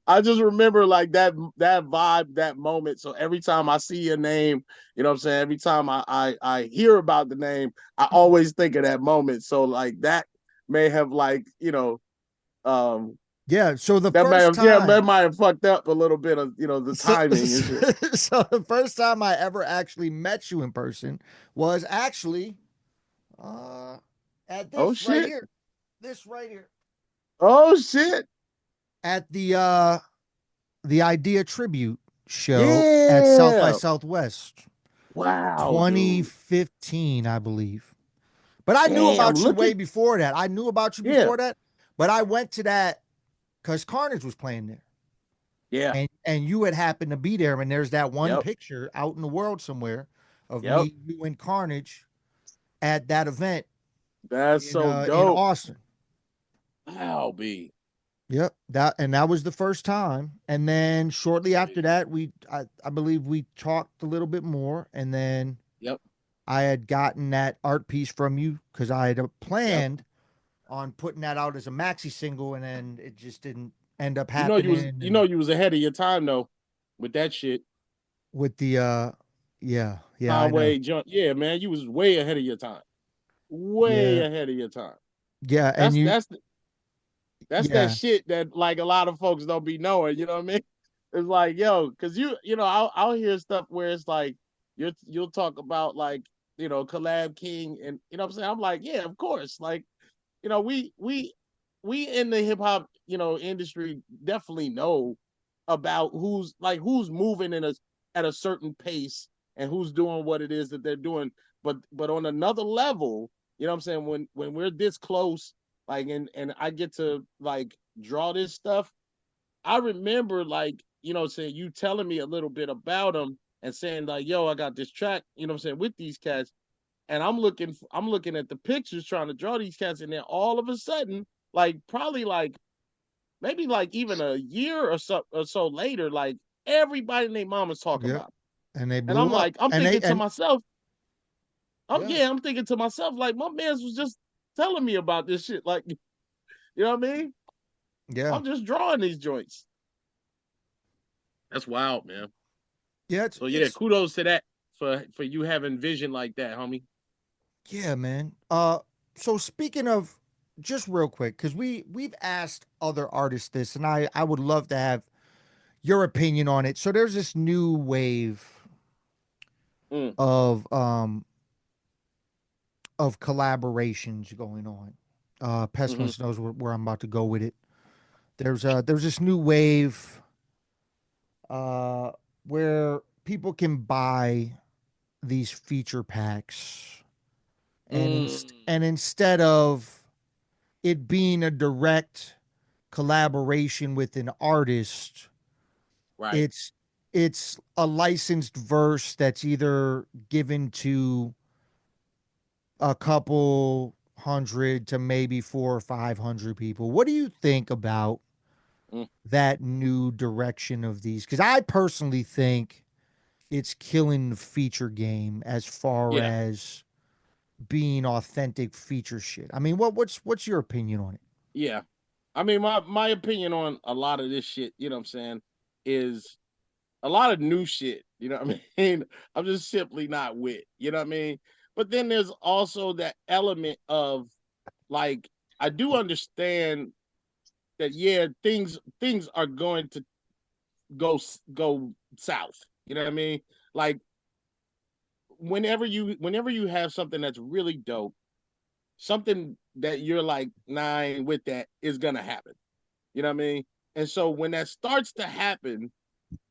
I just remember like that vibe, that moment. So every time I see your name, you know what I'm saying? Every time I hear about the name, I always think of that moment. So like that may have like, um Yeah. So the that may first have yeah, that time, might have fucked up a little bit of the so, timing and shit. so the first time I ever actually met you in person was actually uh at Oh this right shit. here. This right here. Oh shit. At the Idea Tribute show at South by Yeah. Southwest Wow, dude. 2015, I believe. But I knew Damn, about you look way at before that. I knew about you yeah. before that, but I went to that because Carnage was playing there. Yeah. And you had happened to be there, and there's that one Yep. picture out in the world somewhere of Yep. me, you, and Carnage at that event That's so in dope. Austin. Wow, B. Yep, that was the first time, and then shortly after Crazy. that, I believe we talked a little bit more, and then Yep. I had gotten that art piece from you because I had Yep. planned on putting that out as a maxi single, and then it just didn't end up You happening. know And you was ahead of your time though with that shit. with the yeah, I know. Conway jump. Yeah, man, you was way ahead of your time. Way Yeah, ahead of your time. yeah, and That's you that's that's that yeah, shit that like a lot of folks don't be knowing, you know what I mean? It's like, yo, because you know, I'll hear stuff where it's like you'll talk about like, you know, Collab King and you know what I'm saying? I'm like, yeah, of course. Like, you know, we in the hip hop, you know, industry definitely know about who's moving in a at a certain pace and who's doing what it is that they're doing. But on another level, you know what I'm saying, when we're this close, like and I get to like draw this stuff, I remember like, you know, saying you telling me a little bit about them and saying like, yo, I got this track, you know what I'm saying, with these cats. And I'm looking at the pictures trying to draw these cats, and then all of a sudden, like probably like maybe like even a year or so later, like everybody and their mama's talking yeah, about it. and they And blew I'm up, like, I'm and they thinking to and myself, yeah, I'm thinking to myself, like, my man's was just telling me about this shit. Like, you know what I mean? yeah, I'm just drawing these joints. That's wild, man. yeah. So yeah, It's kudos to that for you having vision like that, homie. yeah, man. So speaking of, just real quick, because we've asked other artists this, and I would love to have your opinion on it. So there's this new wave Mm, of collaborations going on. mm-hmm, Pestilence knows where I'm about to go with it. There's this new wave uh where people can buy these feature packs, mm, and instead of it being a direct collaboration with an artist, right. it's it's a licensed verse that's either given to a couple hundred to maybe 400 or 500 people. What do you think about Mm, that new direction of these? Because I personally think it's killing the feature game as far yeah. as being authentic feature shit. I mean, what's your opinion on it? Yeah. I mean, my opinion on a lot of this shit, you know what I'm saying, is a lot of new shit. You know what I mean? I'm just simply not with, you know what I mean? But then there's also that element of like, I do understand that, yeah, things are going to go south. You know what I mean? Like whenever you have something that's really dope, something that you're like, nah, I ain't with that is gonna happen. You know what I mean? And so when that starts to happen,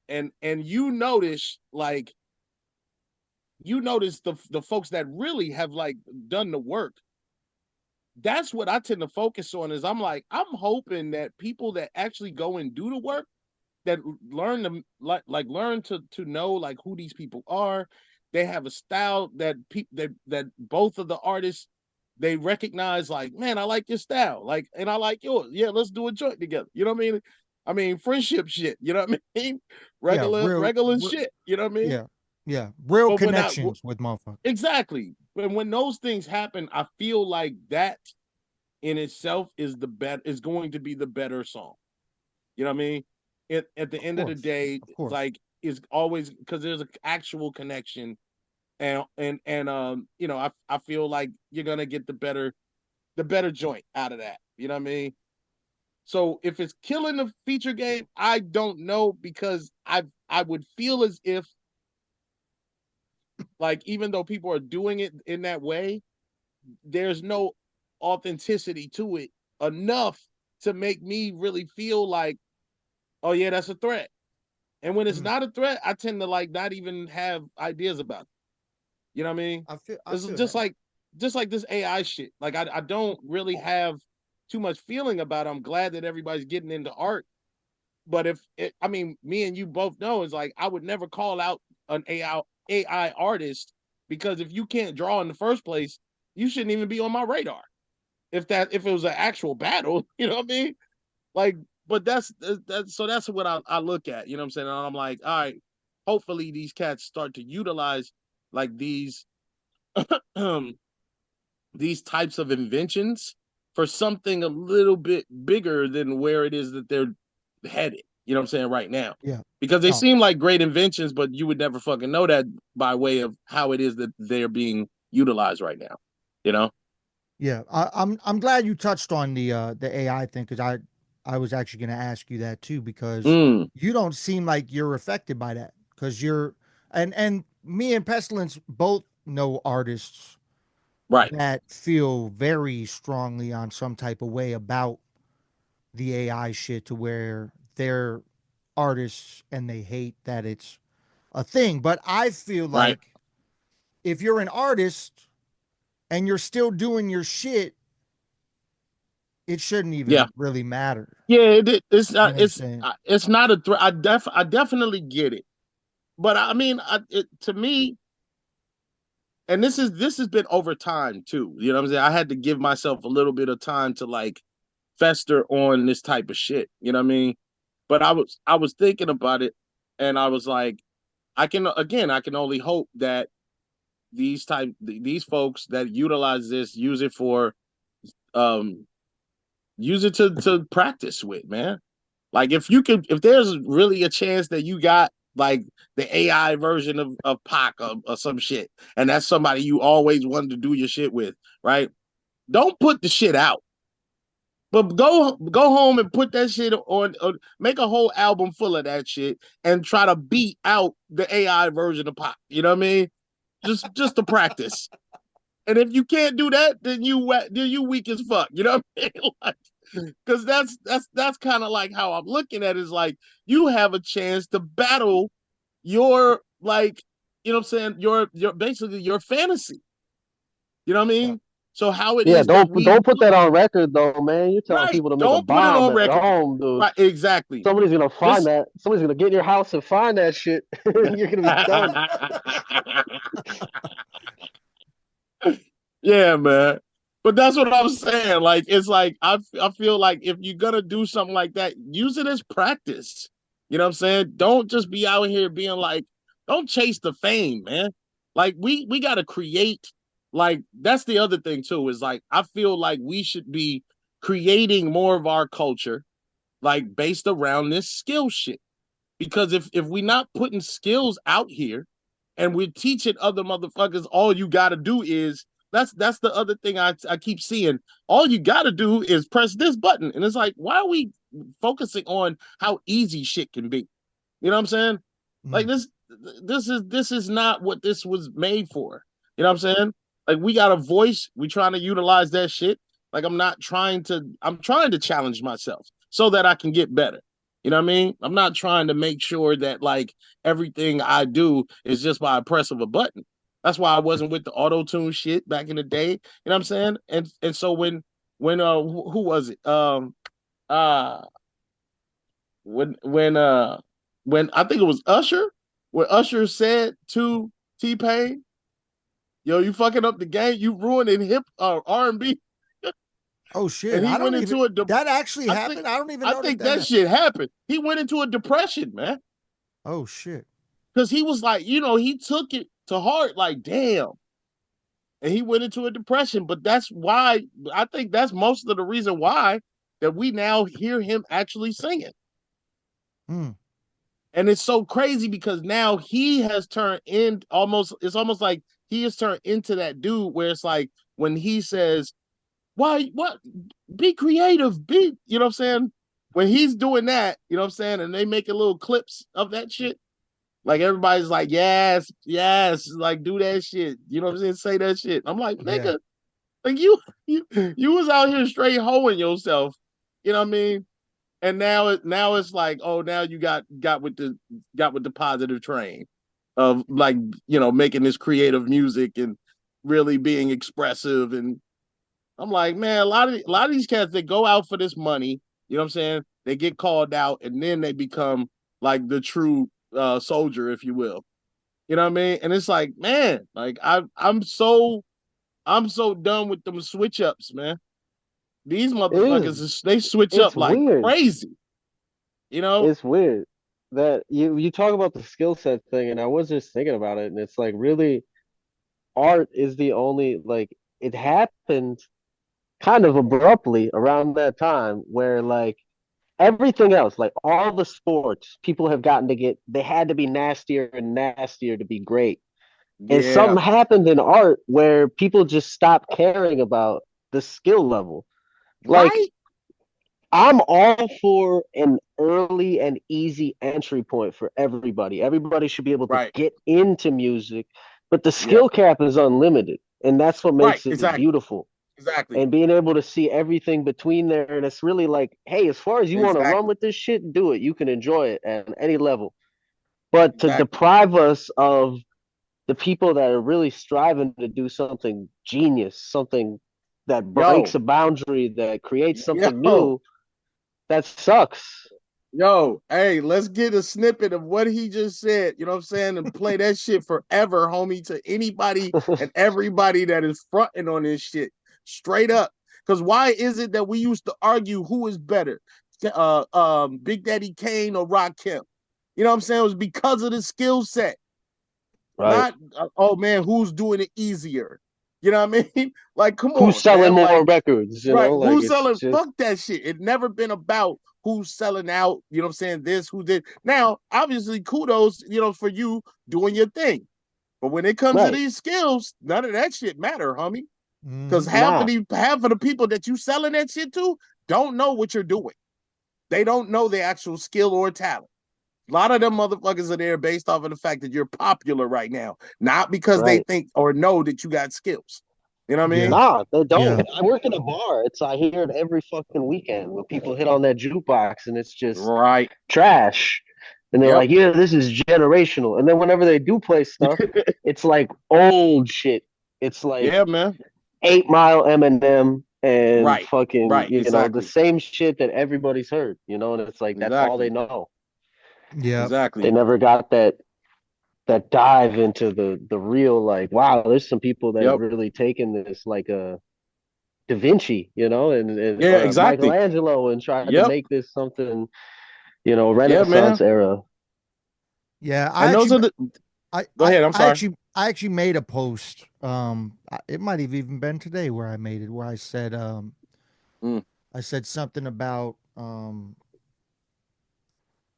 and you notice like you notice the folks that really have like done the work, that's what I tend to focus on. Is I'm like, I'm hoping that people that actually go and do the work, that learn to like learn to know like who these people are. They have a style that that both of the artists, they recognize, like, man, I like your style, like, and I like yours. Yeah, let's do a joint together. You know what I mean? I mean, friendship shit. You know what I mean? Yeah, Regular shit. You know what I mean? yeah, yeah, real But when I connections with motherfuckers. exactly, when those things happen, I feel like that in itself is the bet is going to be the better song. You know what I mean? At the Of end of the course, day, of course. like it's always because there's an actual connection, and you know, I feel like you're gonna get the better joint out of that. You know what I mean? So if it's killing the feature game, I don't know, because I would feel as if, like, even though people are doing it in that way, there's no authenticity to it enough to make me really feel like, oh yeah, that's a threat. And when it's Mm, not a threat, I tend to like not even have ideas about it. You know what I mean? I It's feel that. just like this AI shit. Like I don't really have too much feeling about it. I'm glad that everybody's getting into art. But if it, I mean, me and you both know, is like I would never call out an AI artist because if you can't draw in the first place, you shouldn't even be on my radar. If it was an actual battle, you know what I mean? Like, but that's what I look at, you know what I'm saying? And I'm like, all right, hopefully these cats start to utilize like these types of inventions for something a little bit bigger than where it is that they're headed. You know what I'm saying right now? Yeah. Because they No. seem like great inventions, but you would never fucking know that by way of how it is that they're being utilized right now. You know? Yeah. I'm glad you touched on the AI thing because I was actually going to ask you that too because Mm, you don't seem like you're affected by that because you're and me and Pestilence both know artists right, that feel very strongly on some type of way about the AI shit to where they're artists and they hate that it's a thing. But I feel right. like if you're an artist and you're still doing your shit, it shouldn't Yeah. even really matter. Yeah, You know what I'm saying? it's not a threat. I definitely get it. But I mean, to me, and this has been over time too. You know what I'm saying? I had to give myself a little bit of time to like fester on this type of shit. You know what I mean? But I was thinking about it, and I was like, I can only hope that these folks that utilize this um use it to practice with, man. Like if there's really a chance that you got like the AI version of Pac or some shit, and that's somebody you always wanted to do your shit with, right? Don't put the shit out. But go home and put that shit on make a whole album full of that shit and try to beat out the AI version of Pop. You know what I mean? Just to practice. And if you can't do that, then you weak as fuck. You know what I mean? Like, because that's kind of like how I'm looking at it, is like you have a chance to battle your like, you know what I'm saying, your basically your fantasy. You know what I Yeah. mean? So how it Yeah, is that we don't put that on record though, man. You're telling right, people to make a don't put it bomb on at record. home, dude. Right, exactly. Somebody's gonna find Just that. Somebody's gonna get in your house and find that shit. You're gonna be done. yeah, man. But that's what I'm saying. Like, it's like I feel like if you're gonna do something like that, use it as practice. You know what I'm saying? Don't just be out here being like, don't chase the fame, man. Like we gotta create. Like that's the other thing too. Is like I feel like we should be creating more of our culture, like based around this skill shit. Because if we're not putting skills out here and we're teaching other motherfuckers all you gotta do is that's the other thing I keep seeing. All you gotta do is press this button. And it's like, why are we focusing on how easy shit can be? You know what I'm saying? Like Mm. this is not what this was made for. You know what I'm saying? Like we got a voice, we trying to utilize that shit. Like I'm trying to challenge myself so that I can get better. You know what I mean? I'm not trying to make sure that like everything I do is just by a press of a button. That's why I wasn't with the auto tune shit back in the day. You know what I'm saying? And so when who was it? Uh when when uh when I think it was Usher, when Usher said to T-Pain, "Yo, you fucking up the game, you ruining hip R&B," Oh shit. and he I went don't even into that actually I think happened. I don't even I know that think that that happened. shit happened. He went into a depression, man, Oh shit. because he was like, he took it to heart, like damn, and he went into a depression. But that's why I think that's most of the reason why that we now hear him actually singing. Mm. And it's so crazy because now he has turned in it's almost like he has turned into that dude where it's like when he says, why, what, be creative, you know what I'm saying? When he's doing that, you know what I'm saying? And they making little clips of that shit. Like everybody's like, yes, yes, like do that shit. You know what I'm saying? Say that shit. I'm like, Yeah. nigga, like you was out here straight hoeing yourself. You know what I mean? And now it's like, oh, now you got with the positive train of like, making this creative music and really being expressive. And I'm like, man, a lot of these cats, they go out for this money, you know what I'm saying? They get called out and then they become like the true soldier, if you will. You know what I mean? And it's like, man, like I'm so done with them switch ups, man. These It is. motherfuckers, they switch up It's like weird. crazy. You know? It's weird that you talk about the skill set thing, and I was just thinking about it, and it's like really art is the only like it happened kind of abruptly around that time where like everything else, like all the sports, people have gotten to get they had to be nastier and nastier to be great. And Yeah. something happened in art where people just stopped caring about the skill level. Like Right? I'm all for an early and easy entry point for everybody. Everybody should be able to Right. get into music, but the Yep. skill cap is unlimited, and that's what Right. makes it Exactly. beautiful. Exactly. And being able to see everything between there, and it's really like, hey, as far as you want to run Exactly. with this shit, do it. You can enjoy it at any level. But to Exactly. deprive us of the people that are really striving to do something genius, something that breaks Yo. a boundary, that creates something Yo. new, that sucks. Yo, hey, let's get a snippet of what he just said, you know what I'm saying, and play that shit forever, homie, to anybody and everybody that is fronting on this shit. Straight up. Because why is it that we used to argue who is better? Big Daddy Kane or Rakim? You know what I'm saying? It was because of the skill set, Right. not oh man, who's doing it easier? You know what I mean? Like, come Who's on, selling man. more Like, records, right. like Who's it's selling? just Fuck that shit. It never been about who's selling out. You know what I'm saying? This, who did. Now, obviously, kudos, for you doing your thing. But when it comes to right. these skills, none of that shit matter, homie. Because Mhm. Nah. half of the people that you selling that shit to don't know what you're doing. They don't know the actual skill or talent. A lot of them motherfuckers are there based off of the fact that you're popular right now, not because they Right. think or know that you got skills. You know what I Yeah. mean? Nah, they Yeah. don't. I work in a bar. I hear it every fucking weekend when people hit on that jukebox and it's just Right. trash. And they're Yep. like, yeah, this is generational. And then whenever they do play stuff, it's like old shit. It's like Yeah, man. 8 Mile Eminem and Right. fucking, Right. the Exactly. same shit that everybody's heard, and it's like that's all they Exactly. know. Yeah. They Exactly. never got that dive into the real like, wow, there's some people that have Yep. really taken this like Da Vinci, and Yeah, or exactly. Michelangelo and tried to Yep. make this something, Yeah, Renaissance man. era. Yeah. And those are the I, go I, ahead. I'm I sorry. actually, I actually made a post. It might have even been today where I made it, where Mm. I said something about,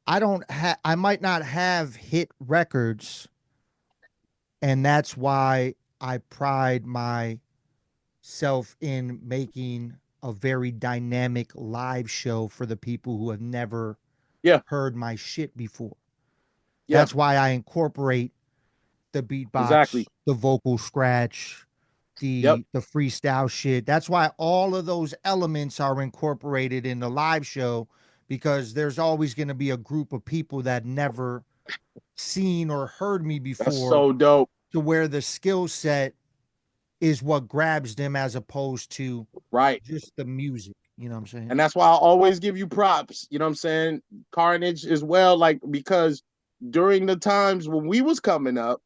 I might not have hit records, and that's why I pride myself in making a very dynamic live show for the people who have never Yeah. heard my shit before. Yeah. That's why I incorporate the beatbox, Exactly. the vocal scratch, Yep. the freestyle shit. That's why all of those elements are incorporated in the live show, because there's always going to be a group of people that never seen or heard me That's before, so dope. to where the skill set is what grabs them as opposed to Right. just the music. You know what I'm saying? And that's why I always give you props. You know what I'm saying? Carnage as well. Like, because during the times when we was coming up,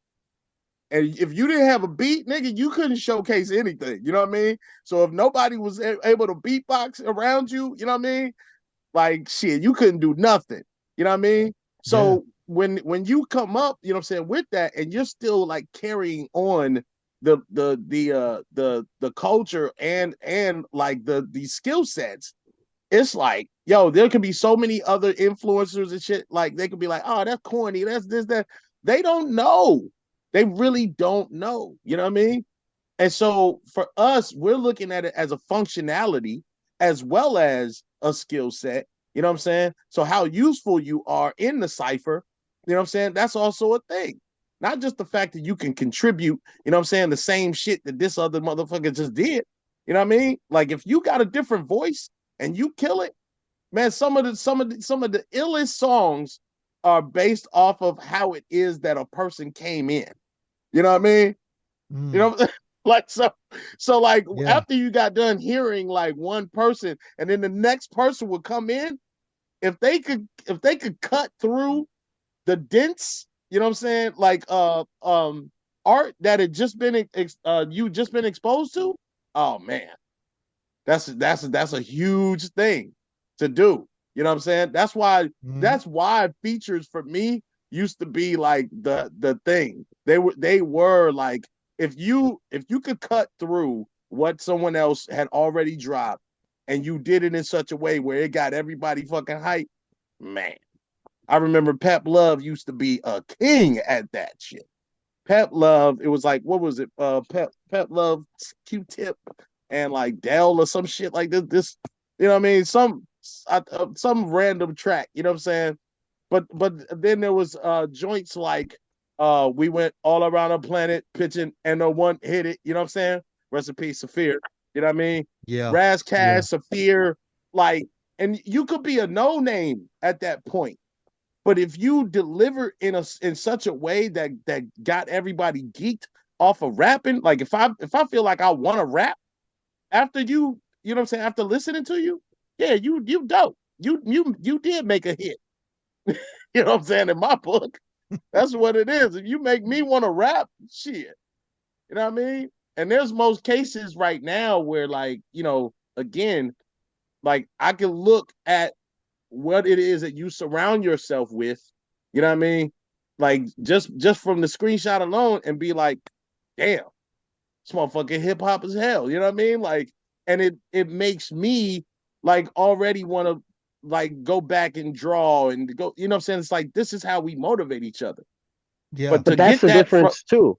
and if you didn't have a beat, nigga, you couldn't showcase anything. You know what I mean? So if nobody was able to beatbox around you, you know what I mean? Like, shit, you couldn't do nothing. You know what I mean? Yeah. So when you come up, you know what I'm saying, with that, and you're still like carrying on the culture and like the skill sets, it's like, yo, there could be so many other influencers and shit. Like, they could be like, oh, that's corny, that's this, that. They don't know. They really don't know. You know what I mean? And so for us, we're looking at it as a functionality as well as a skill set. You know what I'm saying? So how useful you are in the cipher, you know what I'm saying? That's also a thing. Not just the fact that you can contribute, you know what I'm saying, the same shit that this other motherfucker just did. You know what I mean? Like, if you got a different voice and you kill it, man, some of the illest songs are based off of how it is that a person came in. You know what I mean? You Mm, know, like, so like yeah. after you got done hearing like one person, and then the next person would come in, if they could cut through the dents You know what I'm saying? Like art that had just been you just been exposed to. Oh man, that's a huge thing to do. You know what I'm saying? Mhm. That's why features for me used to be like the thing. They were like if you could cut through what someone else had already dropped and you did it in such a way where it got everybody fucking hype, man. I remember Pep Love used to be a king at that shit. Pep Love, it was like what was it? Pep Love, Q-Tip, and like Dell or some shit like this. You know what I mean? Some random track. You know what I'm saying? But then there was joints like we went all around the planet pitching and no one hit it. You know what I'm saying? Recipe Saphir. You know what I mean? Yeah. Raz Yeah. Cash, Saphir, like, and you could be a no name at that point. But if you deliver in such a way that got everybody geeked off of rapping, like if I feel like I want to rap after you know what I'm saying, after listening to you, yeah, you dope. You did make a hit. You know what I'm saying? In my book, that's what it is. If you make me want to rap, shit. You know what I mean? And there's most cases right now where like, again, like I can look at what it is that you surround yourself with, you know what I mean? Like just from the screenshot alone and be like, damn, this motherfucking hip hop is hell. You know what I mean? Like, and it makes me like already want to like go back and draw and go, you know what I'm saying? It's like this is how we motivate each other. Yeah. But to But that's get the that from difference too.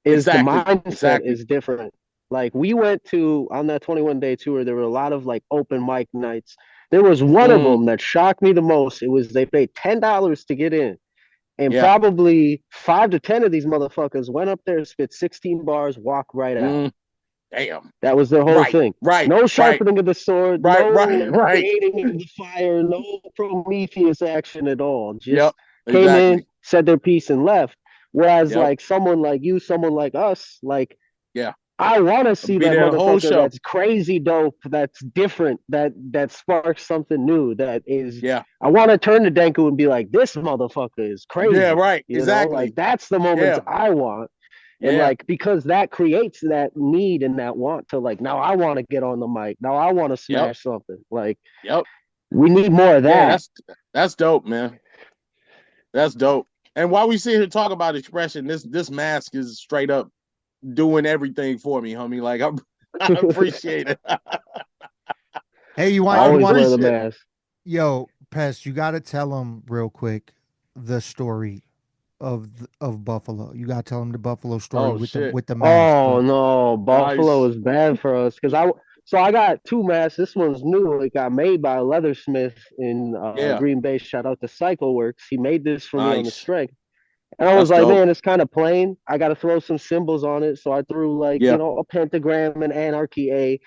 Is the exactly, mindset exactly. is different. Like we went to on that 21 day tour, there were a lot of like open mic nights. There was one of Mm, them that shocked me the most. It was they paid $10 to get in, and yeah. probably 5 to 10 of these motherfuckers went up there, spit 16 bars, walk right out. Mm, damn. That was their whole Right, thing. right, No right, sharpening of the sword, right, right, no right. creating of the fire, no Prometheus action at all. Yep, Just came in, exactly. said their piece, and left. Whereas, Yep. like someone like you, someone like us, like Yeah. I want to see Be that there the whole motherfucker show. that's crazy dope, that's different, that sparks something new, that is. Yeah. I want to turn to Denku and be like, this motherfucker is Yeah, crazy. right. You know, like Exactly. that's the moments Yeah. I want. And Yeah. like because that creates that need and that want to like now I want to get on the mic. Now I want to Yep. smash something. Like Yep. we need more of Yeah, that. that's dope, man. That's dope. And while we sit here talk about expression, this mask is straight up doing everything for me, homie. Like I appreciate it. Hey, you I want I you always want wear the appreciate it. mask. yo, Pest, you got to tell them real quick the story of Buffalo. You got to tell them the Buffalo story Oh shit. with the mask, Oh bro. no, Buffalo Nice. is bad for us because I got two masks. This one's new. It got made by a leathersmith in Yeah. Green Bay. Shout out to Cycle Works. He made this for me on the Nice. strike. And I was That's like, dope. man, it's kind of plain. I got to throw some symbols on it. So I threw like, Yeah. a pentagram and anarchy A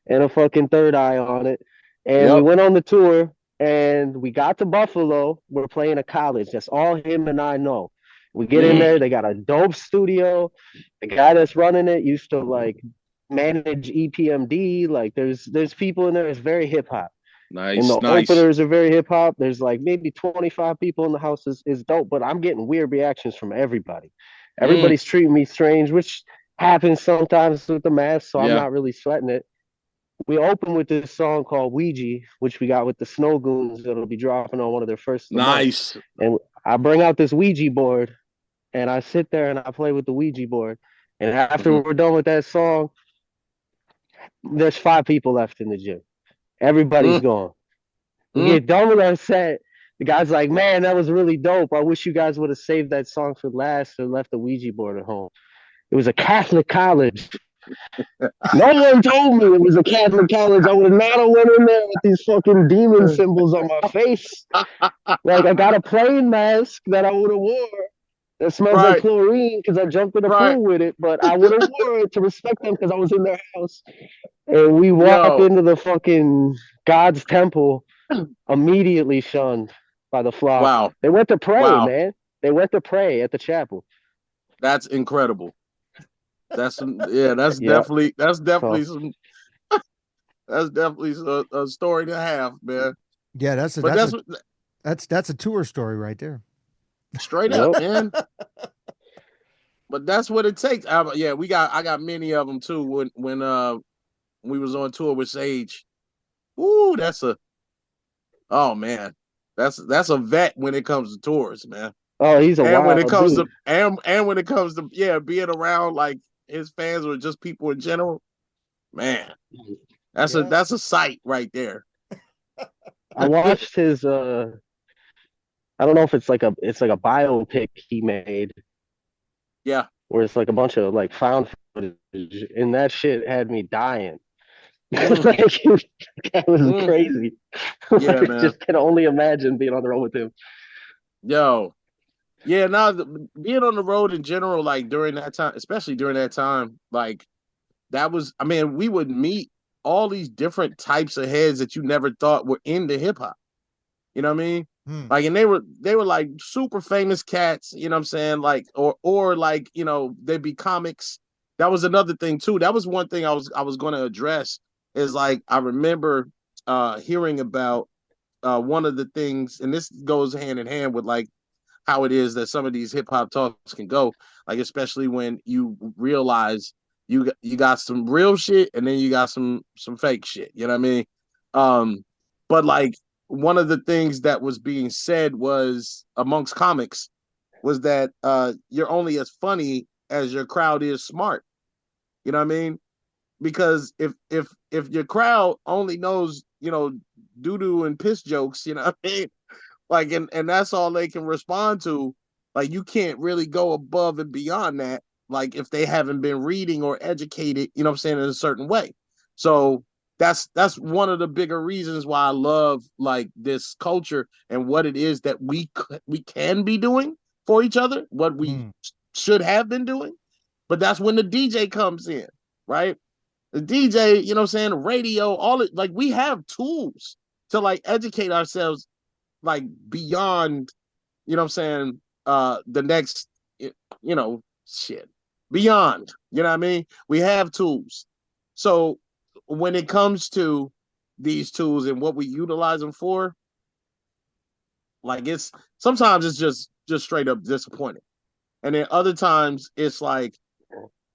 and a fucking third eye on it. And we Yep. went on the tour and we got to Buffalo. We're playing a college. That's all him and I know. We get in Mm. there. They got a dope studio. The guy that's running it used to like manage EPMD. Like there's people in there. It's very hip hop. And Nice. the Nice. openers are very hip hop. There's like maybe 25 people in the house is dope, but I'm getting weird reactions from everybody. Mm. Everybody's treating me strange, which happens sometimes with the mask, so I'm Yeah. not really sweating it. We open with this song called Ouija, which we got with the Snow Goons that'll be dropping on one of their first of the month. Nice. And I bring out this Ouija board and I sit there and I play with the Ouija board. And after Mm-hmm. we're done with that song, there's 5 people left in the gym. Everybody's Mm. gone. We Mm. get done with our set. The guy's like, man, that was really dope. I wish you guys would have saved that song for last or left the Ouija board at home. It was a Catholic college. No one told me it was a Catholic college. I would not have went in there with these fucking demon symbols on my face. Like I got a plane mask that I would have wore that smells like Right. chlorine because I jumped in the Right. pool with it, but I would have wore it to respect them because I was in their house. And we walk Yo. into the fucking God's temple immediately shunned by the flock. Wow. They went to pray, Wow. man. They went to pray at the chapel. That's incredible. That's yeah, Yeah. that's So definitely some that's definitely a story to have, man. Yeah, But that's that's a tour story right there. Straight up, Yep. man. But that's what it takes. Yeah, I got many of them too. When we was on tour with Sage. Ooh, oh man, that's a vet when it comes to tours, man. Oh, he's a And when it wild comes to dude. and when it comes to being around like his fans or just people in general, man, Yeah. that's a sight right there. I watched his I don't know if it's like a biopic he made Yeah. where it's like a bunch of like found footage, and that shit had me dying. Mm, Like that was mm, crazy. yeah, Like I man. just can only imagine being on the road with him. Yo. Yeah, now being on the road in general, like during that time, especially during that time, like that was, I mean, we would meet all these different types of heads that you never thought were into hip hop. You know what I mean? Hmm. Like, and they were like super famous cats, you know what I'm saying? Like, or like, they'd be comics. That was another thing too. That was one thing I was gonna address is like I remember hearing about one of the things, and this goes hand in hand with like how it is that some of these hip hop talks can go, like especially when you realize you got some real shit and then you got some fake shit. You know what I mean? But like one of the things that was being said was amongst comics was that you're only as funny as your crowd is smart. You know what I mean? Because if your crowd only knows doo doo and piss jokes, you know what I mean? Like and that's all they can respond to. Like you can't really go above and beyond that, like if they haven't been reading or educated, you know what I'm saying, in a certain way. So that's one of the bigger reasons why I love like this culture and what it is that we can be doing for each other, what we Hmm. should have been doing. But that's when the DJ comes in, right? The DJ, you know what I'm saying, radio, all it, like we have tools to like educate ourselves like beyond, you know what I'm saying, the next, shit. Beyond, you know what I mean? We have tools. So when it comes to these tools and what we utilize them for, like it's sometimes it's just straight up disappointing. And then other times it's like,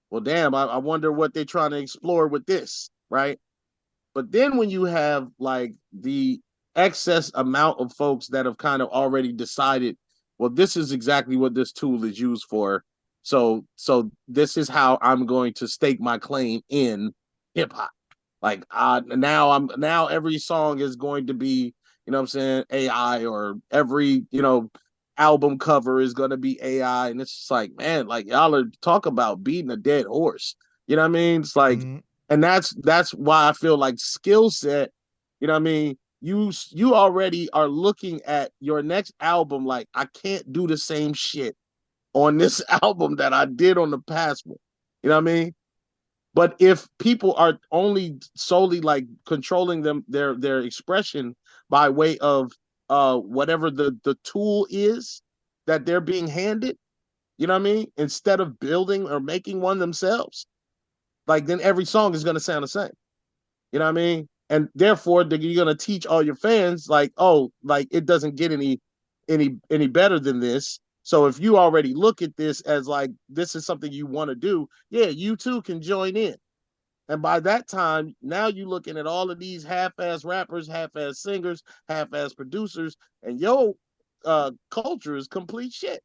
well, damn, I wonder what they're trying to explore with this, right? But then when you have like the excess amount of folks that have kind of already decided, well, this is exactly what this tool is used for. So this is how I'm going to stake my claim in hip hop. Like now every song is going to be, you know what I'm saying, AI, or every, album cover is gonna be AI. And it's just like, man, like y'all are talk about beating a dead horse. You know what I mean? It's like, Hmm. and that's why I feel like skill set, you know what I mean? You already are looking at your next album like I can't do the same shit on this album that I did on the past one. You know what I mean? But if people are only solely like controlling their expression by way of whatever the tool is that they're being handed, you know what I mean? Instead of building or making one themselves, like then every song is gonna sound the same. You know what I mean? And therefore, you're gonna teach all your fans like, oh, like it doesn't get any better than this. So if you already look at this as like this is something you want to do, yeah, you too can join in. And by that time, now you're looking at all of these half-ass rappers, half-ass singers, half-ass producers, and your culture is complete shit.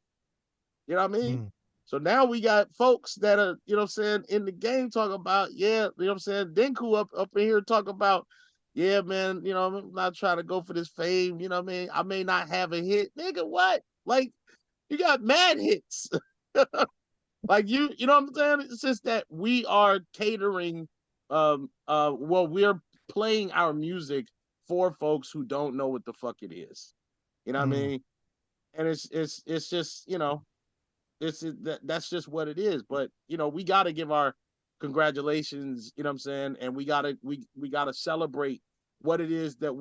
You know what I mean? Hmm. So now we got folks that are, you know what I'm saying, in the game talking about, yeah, you know what I'm saying, Dinku up in here talking about, yeah, man, I'm not trying to go for this fame, you know what I mean? I may not have a hit. Nigga, what? Like, you got mad hits. Like you know what I'm saying? It's just that we are catering, well, we're playing our music for folks who don't know what the fuck it is. You know what I Hmm. mean? And it's just, that's just what it is. But we got to give our congratulations, you know what I'm saying, and we got to celebrate what it is that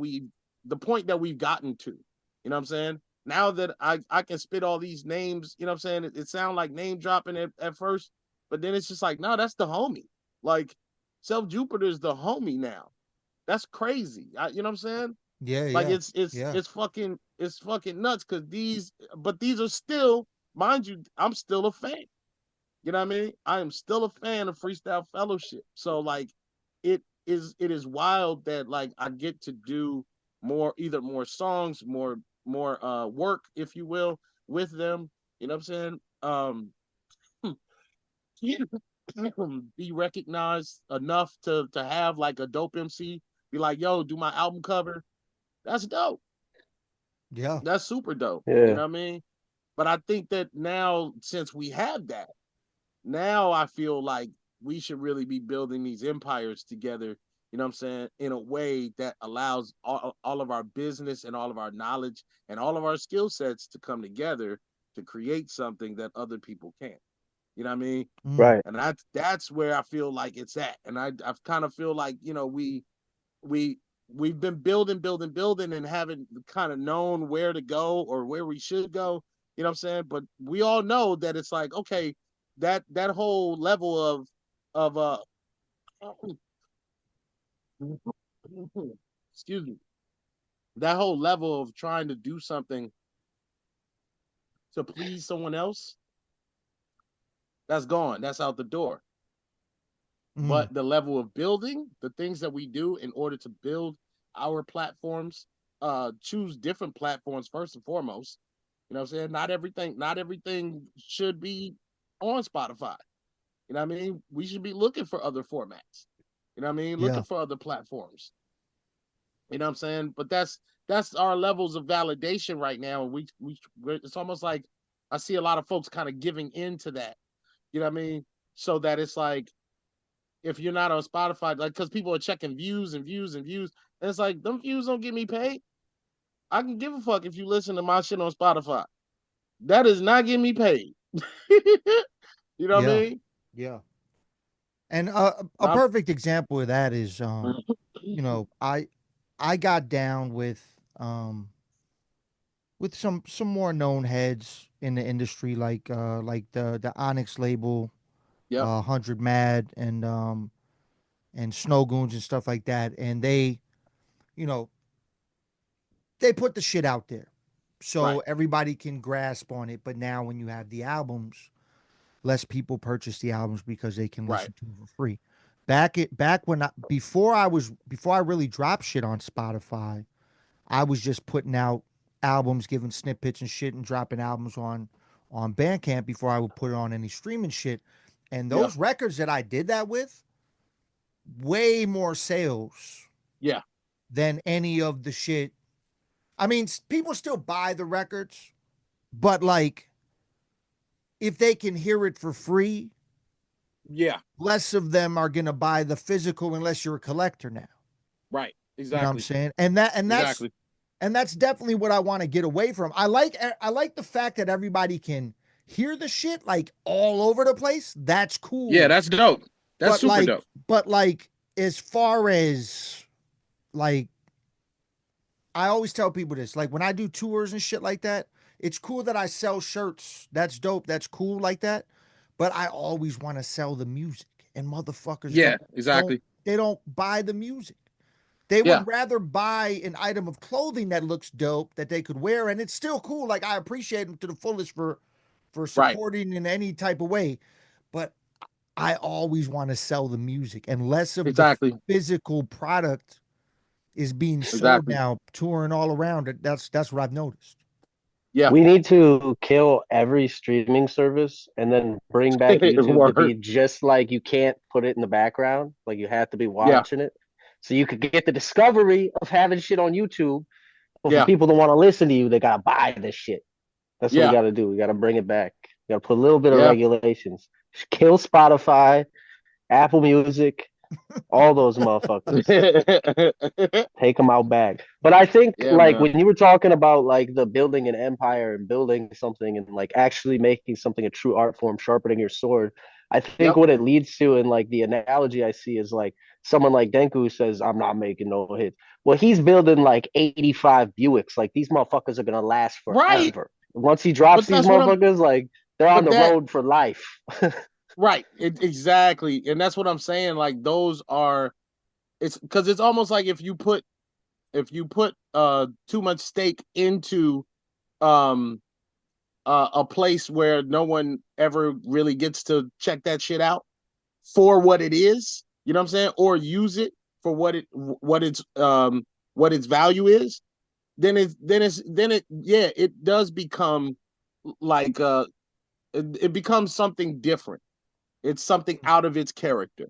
the point that we've gotten to, you know what I'm saying. Now that I can spit all these names, you know what I'm saying, it sounds like name dropping at first, but then it's just like, no, that's the homie. Like Self Jupiter is the homie now. That's crazy. You know what I'm saying? Yeah, Like yeah, yeah, it's fucking nuts because these are still, mind you, I'm still a fan. You know what I mean? I am still a fan of Freestyle Fellowship. So like it is wild that like I get to do either more songs, more work, if you will, with them. You know what I'm saying? Be recognized enough to have like a dope MC be like, yo, do my album cover. That's dope. yeah. That's super dope. You Yeah. know what I mean? But I think that now, since we have that, now I feel like we should really be building these empires together, you know what I'm saying, in a way that allows all of our business and all of our knowledge and all of our skill sets to come together to create something that other people can't. You know what I mean? Mm, Right. And that's where I feel like it's at. And I've kind of feel like, we we've been building and haven't kind of known where to go or where we should go. You know what I'm saying? But we all know that it's like, okay, that whole level of excuse me, that whole level of trying to do something to please someone else, that's gone. That's out the door. mm, But the level of building, the things that we do in order to build our platforms, choose different platforms first and foremost. You know what I'm saying? Not everything should be on Spotify. You know what I mean? We should be looking for other formats. You know what I mean? yeah. Looking for other platforms. You know what I'm saying? But that's our levels of validation right now. And it's almost like I see a lot of folks kind of giving into that. You know what I mean? So that it's like, if you're not on Spotify, like, because people are checking views and views and views, and it's like, them views don't get me paid. I can give a fuck if you listen to my shit on Spotify. That is not getting me paid. You know what I Yeah, mean? yeah. And a I'm, perfect example of that is, you know, I got down with some more known heads in the industry, like the Onyx label, yep, 100 Mad, and Snow Goons and stuff like that, and you know, they put the shit out there, so right, everybody can grasp on it. But now, when you have the albums, less people purchase the albums because they can right, listen to them for free. Back when before I really dropped shit on Spotify, I was just putting out albums, giving snippets and shit, and dropping albums on Bandcamp before I would put it on any streaming shit. And yep, those records that I did that with, way more sales yeah, than any of the shit. I mean, people still buy the records, but like if they can hear it for free, yeah, less of them are gonna buy the physical unless you're a collector now. right, You know what I'm exactly, saying? And that's definitely what I want to get away from. I like the fact that everybody can hear the shit like all over the place. That's yeah, cool. that's dope. That's But super like dope. but like as far as like I always tell people this, like when I do tours and shit like that, it's cool that I sell shirts. That's dope. That's cool like that. But I always want to sell the music. And motherfuckers Yeah, don't exactly. they don't buy the music. They Yeah, would rather buy an item of clothing that looks dope that they could wear, and it's still cool. Like I appreciate them to the fullest for right, supporting in any type of way, but I always want to sell the music, and less of the exactly, physical product is being sold exactly. now, touring all around. That's what I've noticed. Yeah, We need to kill every streaming service and then bring back YouTube to word. be just like you can't put it in the background, like you have to be Yeah, watching it. So you could get the discovery of having shit on YouTube, but for yeah, people that want to listen to you, they gotta buy this shit. That's what we yeah, gotta do. We gotta bring it back. We gotta put a little bit of yeah. regulations. Kill Spotify, Apple Music, all those motherfuckers. Take them out back. But I think Yeah, like man. when you were talking about like the building an empire and building something and like actually making something a true art form, sharpening your sword. I think Yep. what it leads to, and like the analogy I see is like someone like Denku says, I'm not making no hits. Well, he's building like 85 Buicks. Like these motherfuckers are gonna last Right. forever. Once he drops But these that's what I'm motherfuckers, like they're on but the that road for life. right. Exactly. And that's what I'm saying. Like those are it's because it's almost like if you put put too much stake into um a place where no one ever really gets to check that shit out for what it is, you know what I'm saying, or use it for what its value is, it does become like it becomes something different. It's something out of its character.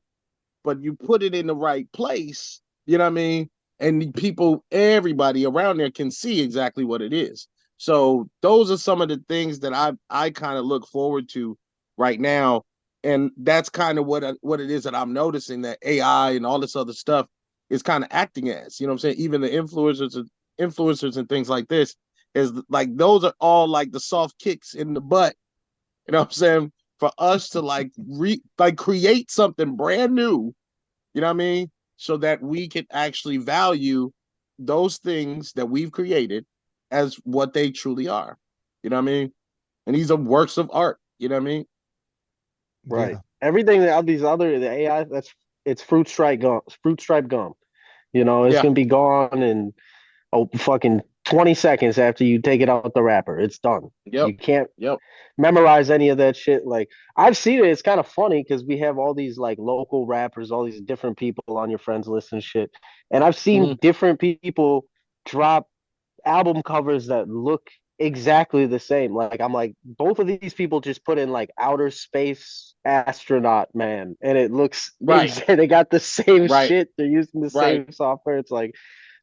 But you put it in the right place, you know what I mean? And people, everybody around there can see exactly what it is. So those are some of the things that I kind of look forward to right now. And that's kind of what it is that I'm noticing, that AI and all this other stuff is kind of acting as, you know what I'm saying? Even the influencers and things like this is like, those are all like the soft kicks in the butt, you know what I'm saying? For us to like create something brand new, you know what I mean? So that we can actually value those things that we've created as what they truly are. You know what I mean? And these are works of art. You know what I mean? Right. Yeah. Everything that these other the AI, it's fruit stripe gum. Fruit stripe gum. You know, it's Yeah. gonna be gone in fucking 20 seconds after you take it out the wrapper. It's done. Yep. You can't Yep. memorize any of that shit. Like I've seen it. It's kind of funny because we have all these like local rappers, all these different people on your friends list and shit. And I've Mm-hmm. seen different people drop album covers that look exactly the same. Like I'm like, both of these people just put in like outer space astronaut man, and it looks Right. they got the same Right. shit. They're using the Right. same software. It's like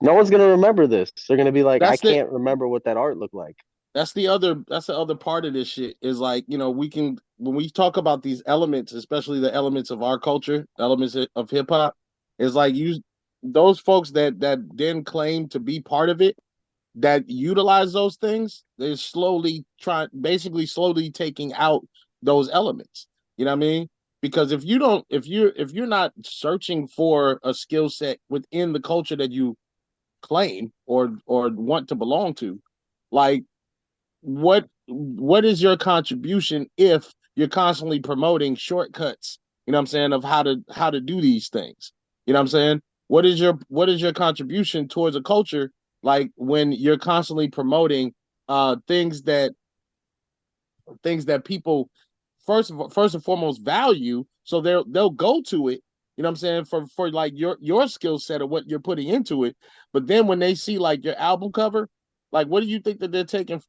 no one's gonna remember this. They're gonna be like, I That's the can't remember what that art looked like. that's the other part of this shit is like, you know, we can, when we talk about these elements, especially the elements of our culture, elements of hip hop, is like those folks that then claim to be part of it, that utilize those things, they're basically slowly taking out those elements. You know what I mean? Because if you're not searching for a skill set within the culture that you claim or want to belong to, like what is your contribution if you're constantly promoting shortcuts, you know what I'm saying, of how to do these things? You know what I'm saying? What is your contribution towards a culture, like when you're constantly promoting things that people first and foremost value, so they'll go to it, you know what I'm saying, for like your skill set of what you're putting into it. But then when they see like your album cover, like what do you think that they're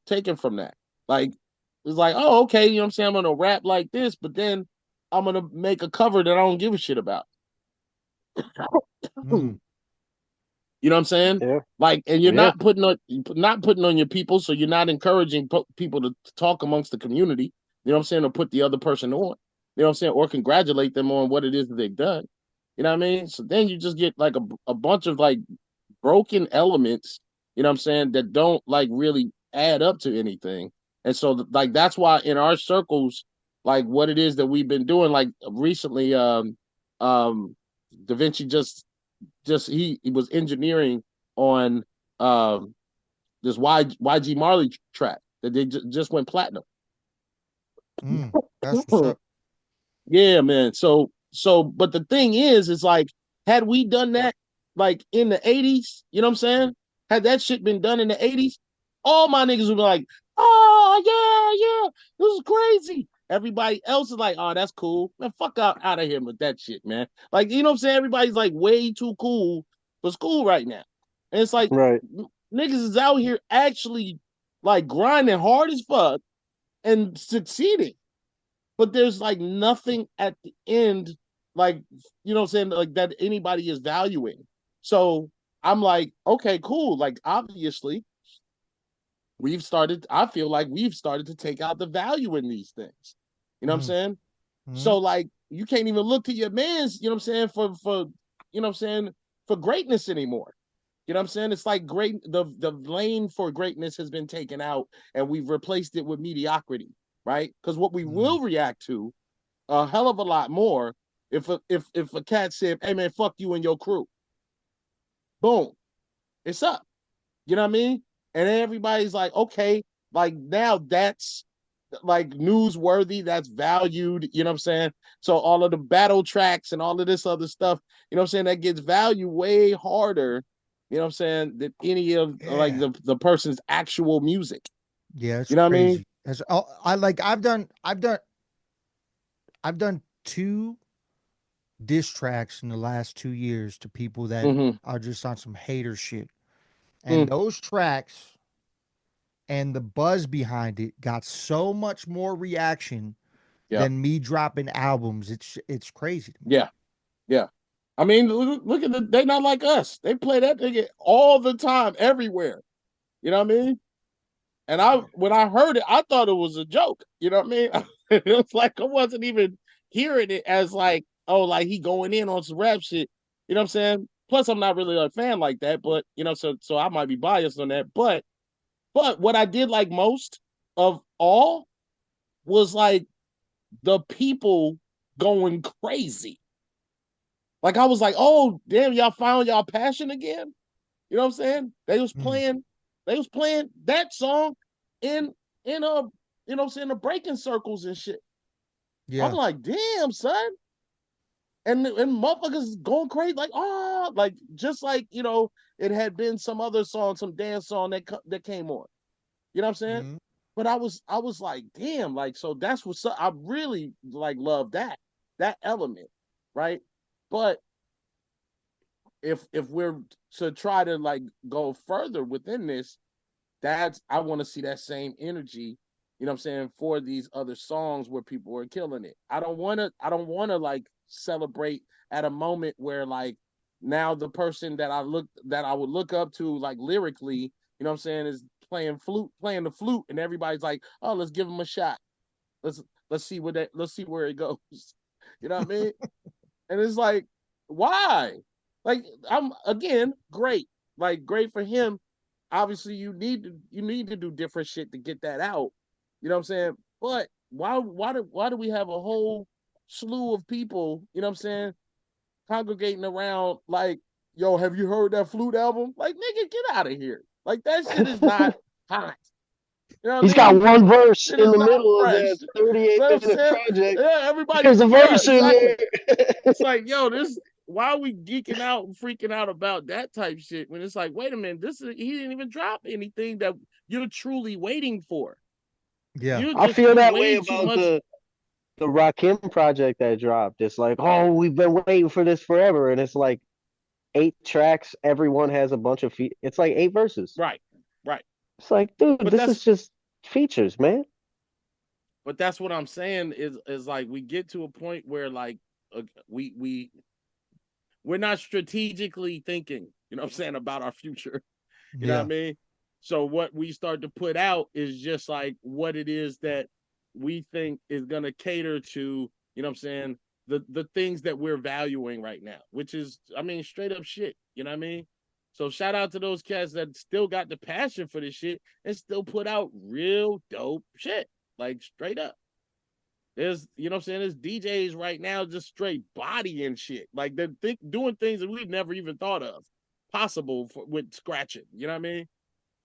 taking from that? Like it's like, oh, okay, you know what I'm saying, I'm gonna rap like this, but then I'm gonna make a cover that I don't give a shit about. Mm. You know what I'm saying? Yeah, Like, and you're yeah, not putting on your people, so you're not encouraging people to talk amongst the community. You know what I'm saying? Or put the other person on. You know what I'm saying? Or congratulate them on what it is that they've done. You know what I mean? So then you just get like a bunch of like broken elements. You know what I'm saying? That don't like really add up to anything. And so like that's why in our circles, like what it is that we've been doing, like recently, um, Da Vinci he was engineering on this YG Marley track that they just went platinum. Mm. That's what's up. Yeah, man. So but the thing is like, had we done that like in the 80s, you know what I'm saying? Had that shit been done in the 80s, all my niggas would be like, oh yeah, this is crazy. Everybody else is like, oh, that's cool. Man, fuck out of here with that shit, man. Like, you know what I'm saying? Everybody's like way too cool for school right now. And it's like right. niggas is out here actually like grinding hard as fuck and succeeding, but there's like nothing at the end, like, you know what I'm saying, like that anybody is valuing. So I'm like, okay, cool. Like obviously I feel like we've started to take out the value in these things. You know what I'm Mm. saying? Mm. So like you can't even look to your man's, you know what I'm saying, for you know what I'm saying, for greatness anymore. You know what I'm saying? It's like the lane for greatness has been taken out and we've replaced it with mediocrity, right? Because what we Mm. will react to a hell of a lot more if a cat said, "Hey man, fuck you and your crew." Boom, it's up. You know what I mean? And everybody's like, okay, like now that's like newsworthy, that's valued, you know what I'm saying? So all of the battle tracks and all of this other stuff, you know what I'm saying, that gets valued way harder You know what I'm saying? That any of like Yeah. the person's actual music. Yeah, it's You know what I mean? crazy. I've done two diss tracks in the last 2 years to people that Mm-hmm. are just on some hater shit. And Mm, those tracks and the buzz behind it got so much more reaction yeah. than me dropping albums. It's crazy to me. Yeah. Yeah. I mean, look at they not like us. They play that thing all the time, everywhere. You know what I mean? And when I heard it, I thought it was a joke. You know what I mean? It was like I wasn't even hearing it as like, oh, like he going in on some rap shit. You know what I'm saying? Plus, I'm not really a fan like that, but so I might be biased on that. But what I did like most of all was like the people going crazy. Like I was like, oh damn, y'all found y'all passion again. You know what I'm saying? Mm, They was playing that song in in a you know what I'm saying, the breaking circles and shit. I'm yeah. like, damn, son. And motherfuckers going crazy, like, oh, like just like it had been some other song, some dance song that came on. You know what I'm saying? Mm, But I was like, damn, like so that's what's up. I really like love that element, right? But if we're to try to like go further within this, that's I want to see that same energy, you know what I'm saying, for these other songs where people are killing it. I don't want to like celebrate at a moment where like now the person that I would look up to like lyrically, you know what I'm saying, is playing the flute and everybody's like, "Oh, let's give him a shot. Let's let's see where it goes." You know what I mean? And it's like, why? Like I'm again great, like great for him. Obviously, you need to do different shit to get that out. You know what I'm saying? But why do we have a whole slew of people? You know what I'm saying? Congregating around like, yo, have you heard that flute album? Like, nigga, get out of here. Like that shit is not hot. You know what I He's got mean? one verse It in is the not middle of fresh. that You 38 know what I'm minute saying? project. Yeah, everybody. There's a Yeah, verse in exactly. there. It's like, yo, this why are we geeking out and freaking out about that type shit when it's like, wait a minute, he didn't even drop anything that you're truly waiting for. yeah. I feel You're that way way too about much. the Rakim project that dropped. It's like, oh, we've been waiting for this forever, and it's like 8 tracks. Everyone has a bunch of It's like 8 verses. Right, right. It's like, dude, But this that's is just features, man. but that's what I'm saying is like we get to a point where like uh, we we're not strategically thinking, you know what I'm saying, about our future. You know what I Yeah. mean? So what we start to put out is just like what it is that we think is gonna cater to, you know what I'm saying, the things that we're valuing right now, which is, I mean, straight up shit. You know what I mean? So shout out to those cats that still got the passion for this shit and still put out real dope shit. Like straight up. There's, you know what I'm saying, there's DJs right now just straight body and shit. Like they're doing things that we've never even thought of possible with scratching. You know what I mean?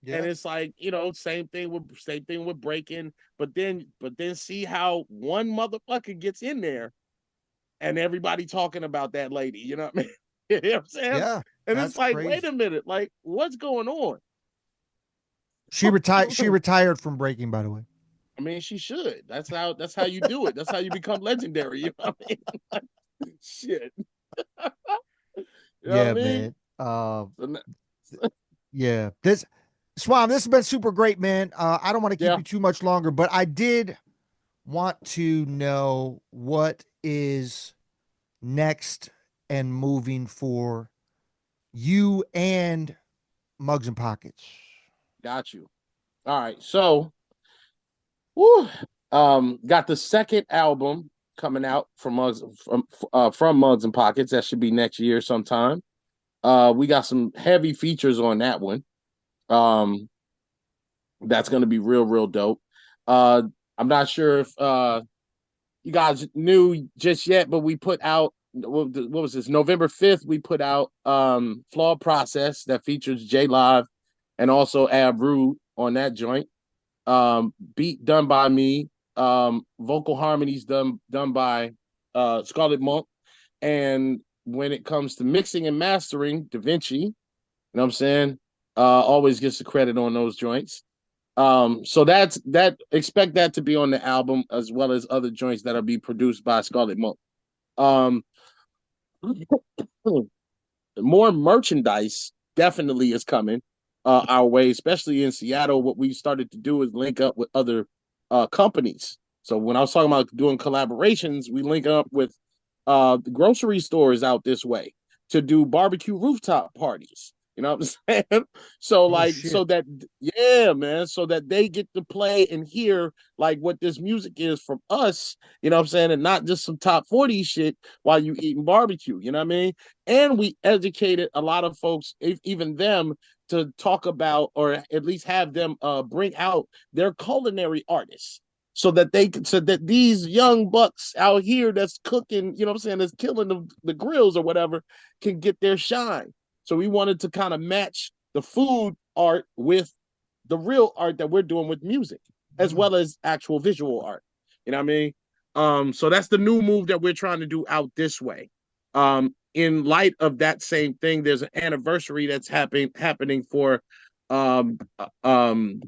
And Yeah. it's like, same thing with breaking, but then see how one motherfucker gets in there and everybody talking about that lady. You know what I mean? You know what I'm saying? Yeah. And it's That's like, wait crazy. a minute, like what's going on? She retired from breaking, by the way. I mean, she should. That's how you do it. That's how you become legendary. You know what I mean? Shit. You know what I Yeah, mean? man. So, Yeah. This Swam, this has been super great, man. I don't want to keep yeah, you too much longer, but I did want to know what is next and moving for you and Mugs and Pockets. got you. All right. So, whew, got the second album coming out from Mugs and Pockets. That should be next year sometime. We got some heavy features on that one. Um, that's gonna be real, real dope. Uh, I'm not sure if you guys knew just yet, but we put out what was this? November 5th, we put out Flawed Process that features J Live and also Ab Rude on that joint. Beat done by me, vocal harmonies done by Scarlet Monk. And when it comes to mixing and mastering, Da Vinci. You know what I'm saying? Always gets the credit on those joints. So that expect that to be on the album as well as other joints that'll be produced by Scarlet Monk. Um, more merchandise definitely is coming our way, especially in Seattle. What we started to do is link up with other companies. So when I was talking about doing collaborations, we link up with the grocery stores out this way to do barbecue rooftop parties. You know what I'm saying? So Oh like, shit. so that yeah, man, so that they get to play and hear like what this music is from us. You know what I'm saying, and not just some top 40 shit while you eating barbecue. You know what I mean? And we educated a lot of folks, even them, to talk about or at least have them bring out their culinary artists so that so that these young bucks out here that's cooking, you know what I'm saying, that's killing the grills or whatever, can get their shine. So we wanted to kind of match the food art with the real art that we're doing with music, as Mm. well as actual visual art. You know what I mean? So that's the new move that we're trying to do out this way. In light of that same thing, there's an anniversary that's happening for um, um,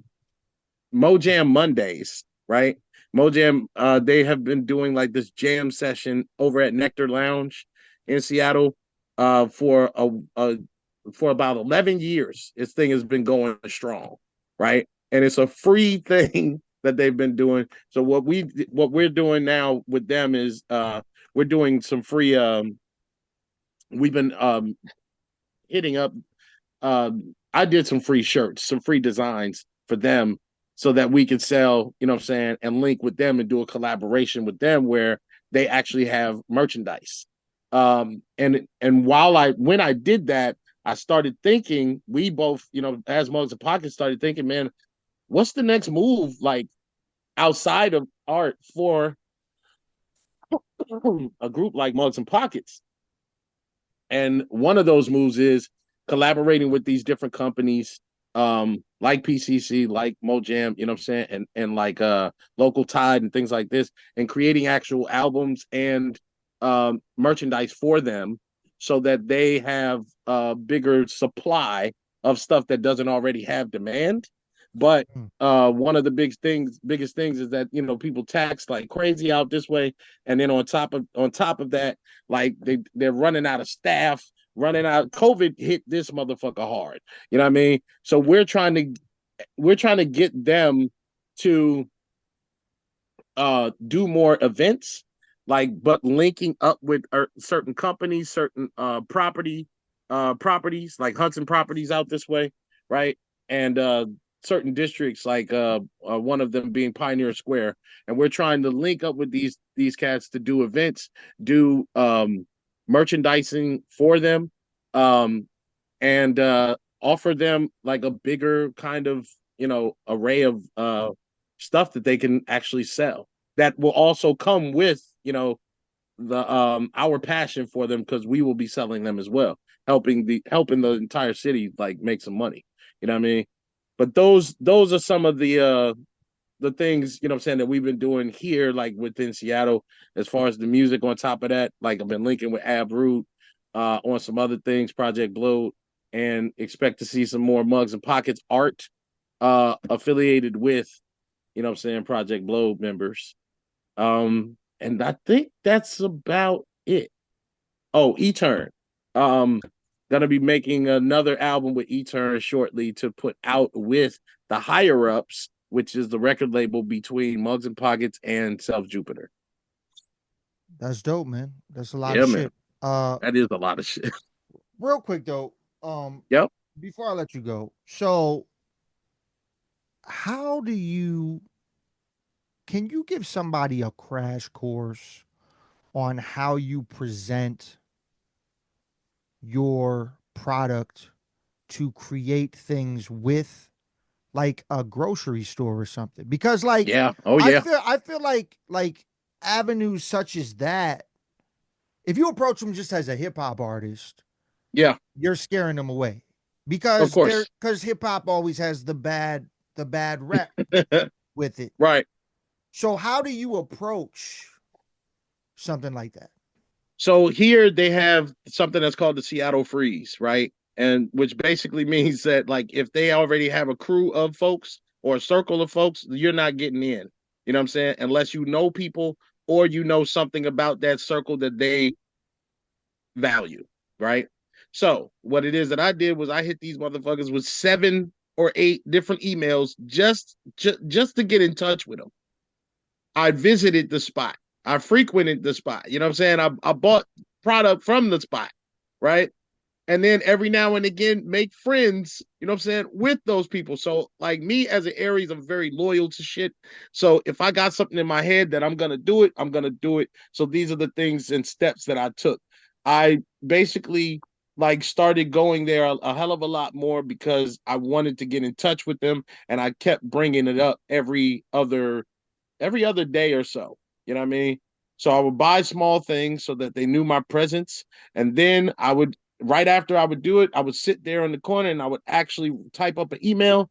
Mojam Mondays, right? Mojam, they have been doing like this jam session over at Nectar Lounge in Seattle for for about 11 years. This thing has been going strong, right? And it's a free thing that they've been doing. So what we're doing now with them is we're doing some free we've been hitting up I did some free shirts, some free designs for them so that we could sell, you know what I'm saying, and link with them and do a collaboration with them where they actually have merchandise. And when I did that, I started thinking, we both, you know, as Mugs and Pockets started thinking, man, what's the next move like outside of art for a group like Mugs and Pockets? And one of those moves is collaborating with these different companies, like PCC, like Mojam, you know what I'm saying, and like Local Tide and things like this, and creating actual albums and merchandise for them, so that they have a bigger supply of stuff that doesn't already have demand. But Mm. one of the biggest things is that, you know, people tax like crazy out this way, and then on top of that, like they're running out of staff, running out. COVID hit this motherfucker hard. You know what I mean? So we're trying to get them to do more events, like, but linking up with certain companies, certain properties like Hudson properties out this way, right? And certain districts like one of them being Pioneer Square, and we're trying to link up with these cats to do events, do merchandising for them, um and offer them like a bigger kind of, you know, array of stuff that they can actually sell, that will also come with, you know, the our passion for them, because we will be selling them as well, helping the entire city like make some money. You know what I mean? But those are some of the things, you know what I'm saying, that we've been doing here, like within Seattle, as far as the music. On top of that, like I've been linking with Ab Root on some other things, Project Bloat, and expect to see some more Mugs and Pockets art affiliated with, you know what I'm saying, Project Bloat members. And I think that's about it. Oh, E-Turn. Um, gonna be making another album with E-Turn shortly to put out with the Higher Ups, which is the record label between Mugs and Pockets and Self Jupiter. That's dope, man. That's a lot of Yeah, man. shit. Uh, That is a lot of shit. real quick though, um, Yep. before I let you go, so how do you can you give somebody a crash course on how you present your product to create things with like a grocery store or something? Because like Yeah. Oh I yeah. feel I feel like avenues such as that, if you approach them just as a hip hop artist, Yeah. you're scaring them away Of course. because hip hop always has the bad rep with it. Right. So how do you approach something like that? So here they have something that's called the Seattle Freeze, right? and which basically means that like if they already have a crew of folks or a circle of folks, you're not getting in. You know what I'm saying? Unless you know people or you know something about that circle that they value, right? So what it is that I did was I hit these motherfuckers with 7 or 8 different emails just to get in touch with them. I visited the spot. I frequented the spot. You know what I'm saying? I bought product from the spot, right? And then every now and again make friends, you know what I'm saying, with those people. So like me as an Aries, I'm very loyal to shit. So if I got something in my head that I'm gonna do it, I'm gonna do it. So these are the things and steps that I took. I basically like started going there a hell of a lot more because I wanted to get in touch with them, and I kept bringing it up every other day or so. You know what I mean? So I would buy small things so that they knew my presence. And then I would, right after I would do it, I would sit there in the corner and I would actually type up an email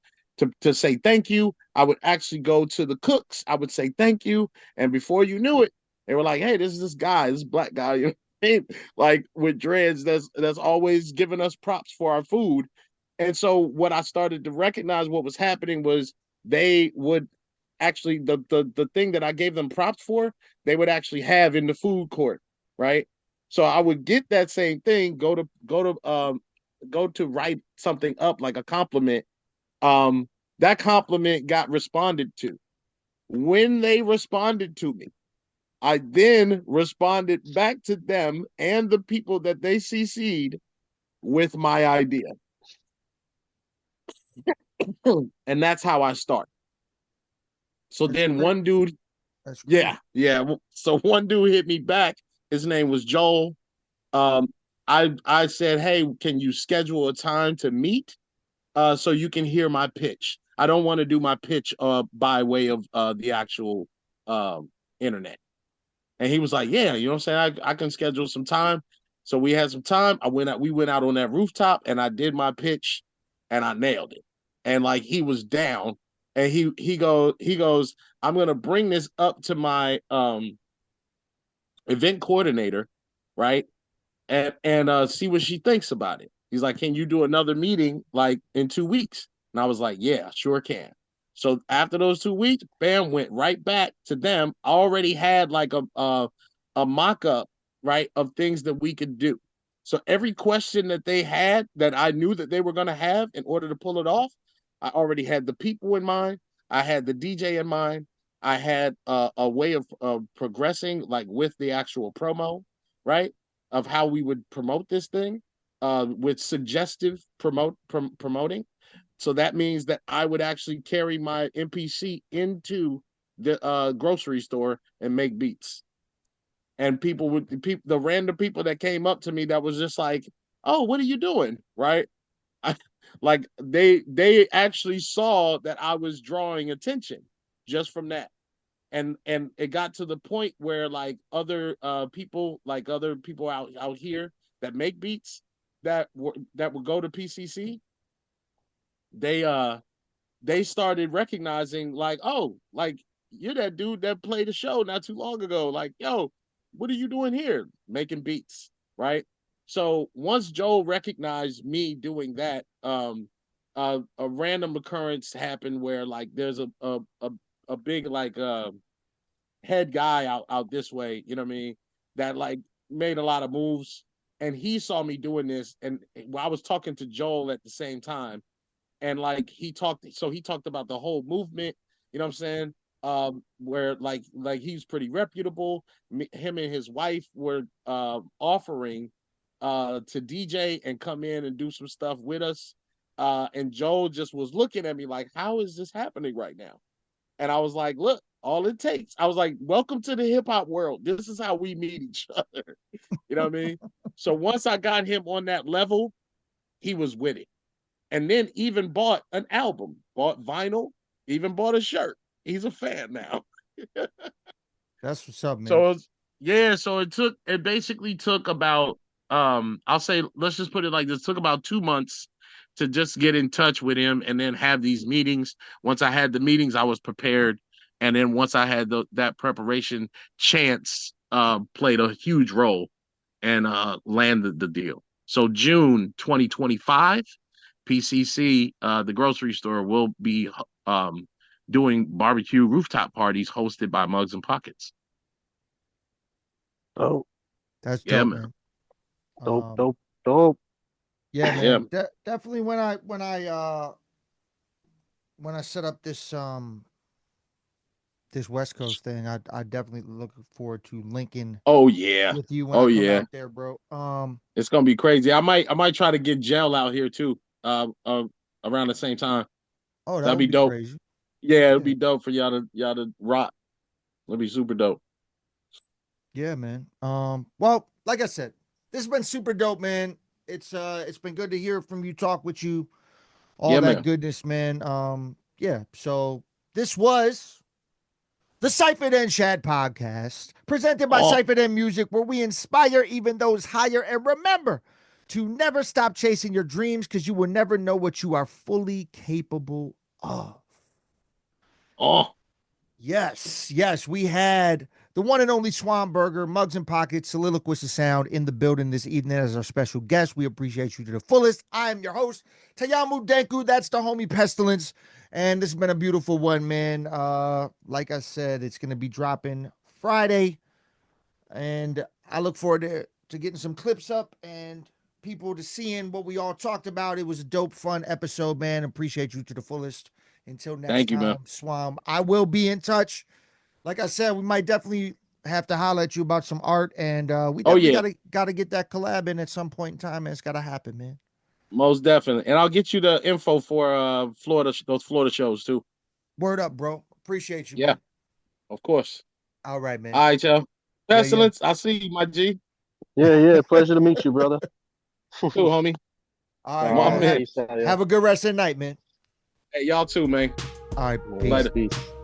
to say thank you. I would actually go to the cooks. I would say thank you. And before you knew it, they were like, hey, this is this guy, this black guy, you know what I mean? Like with dreads, that's always giving us props for our food. And so what I started to recognize what was happening was they would actually the thing that I gave them props for, they would actually have in the food court, right? So I would get that same thing, go to write something up like a compliment. Um, that compliment got responded to. When they responded to me, I then responded back to them and the people that they CC'd with my idea. And that's how I start. So then one dude, That's great. yeah. So one dude hit me back. His name was Joel. Um, I said, hey, can you schedule a time to meet? So you can hear my pitch. I don't want to do my pitch by way of the actual internet. And he was like, yeah, you know what I'm saying? I can schedule some time. So we had some time. We went out on that rooftop and I did my pitch and I nailed it. And like he was down and he goes, I'm gonna bring this up to my event coordinator, right? And see what she thinks about it. He's like, can you do another meeting like in 2 weeks? And I was like, yeah, sure can. So after those 2 weeks, bam, went right back to them. I already had like a mock up, right, of things that we could do. So every question that they had that I knew that they were going to have in order to pull it off, I already had the people in mind. I had the DJ in mind. I had a way of progressing like with the actual promo, right? Of how we would promote this thing with suggestive promoting. So that means that I would actually carry my NPC into the grocery store and make beats. And the random people that came up to me that was just like, "Oh, what are you doing?" Right? I, like they actually saw that I was drawing attention just from that. And it got to the point where like other people out here that make beats that would go to PCC, they they started recognizing like, oh, like you're that dude that played a show not too long ago, like, yo, what are you doing here making beats, right? So once Joe recognized me doing that, a random occurrence happened where like there's a big like head guy out this way, you know what I mean, that like made a lot of moves. And he saw me doing this, and I was talking to Joel at the same time. And like he talked about the whole movement, you know what I'm saying? Where like he's pretty reputable. Him and his wife were offering to DJ and come in and do some stuff with us. And Joel just was looking at me like, how is this happening right now? And I was like, look, all it takes. I was like, welcome to the hip hop world. This is how we meet each other. You know what I mean? So once I got him on that level, he was with it. And then even bought an album, bought vinyl, even bought a shirt. He's a fan now. That's what's up, man. So yeah, so it basically took about I'll say, let's just put it like this, it took about 2 months to just get in touch with him and then have these meetings. Once I had the meetings, I was prepared. And then once I had that preparation, chance played a huge role and landed the deal. So June 2025, PCC, the grocery store, will be doing barbecue rooftop parties hosted by Mugs and Pockets. Oh, That's Yeah, dope, man. man. dope, Um, dope, dope. yeah, Yeah. man. Definitely when I set up this West Coast thing, I definitely look forward to linking Oh yeah. with you when Oh I come yeah. out there, bro. It's gonna be crazy. I might try to get Gel out here too. Around the same time. Oh, that That'd would be be dope. crazy. Yeah, it'd Yeah, be dope for y'all to rock. It'd be super dope. yeah, man. Well, like I said, this has been super dope, man. It's been good to hear from you, talk with you, all Yeah, that man. goodness, man. Yeah. So this was the CyphaDen Chat podcast, presented by Oh, CyphaDen Music, where we inspire even those higher. And remember to never stop chasing your dreams, because you will never know what you are fully capable of. oh, Yes, yes, we had the one and only Swamburger, Mugs and Pockets, Soliloquist of Sound in the building this evening as our special guest. We appreciate you to the fullest. I am your host, Tayamu Denku. That's the homie Pestilence. And this has been a beautiful one, man. Like I said, it's going to be dropping Friday. And I look forward to getting some clips up and people to seeing what we all talked about. It was a dope, fun episode, man. Appreciate you to the fullest. Until next thank you, man. time, Swam, I will be in touch. Like I said, we might definitely have to holler at you about some art, and we Oh definitely yeah, gotta get that collab in at some point in time, and it's gotta happen, man. most definitely. And I'll get you the info for Florida those Florida shows too. Word up, bro. Appreciate you, Yeah, man. of course. All right, All man. right, y'all. Yeah, yeah. Pestilence, I see you, my G. Yeah, yeah. Pleasure to meet you, brother. Too, homie. All right, All My man. right, man. peace out, yeah. Have a good rest of the night, man. Hey, y'all too, man. All right, Yeah, peace. Later. peace.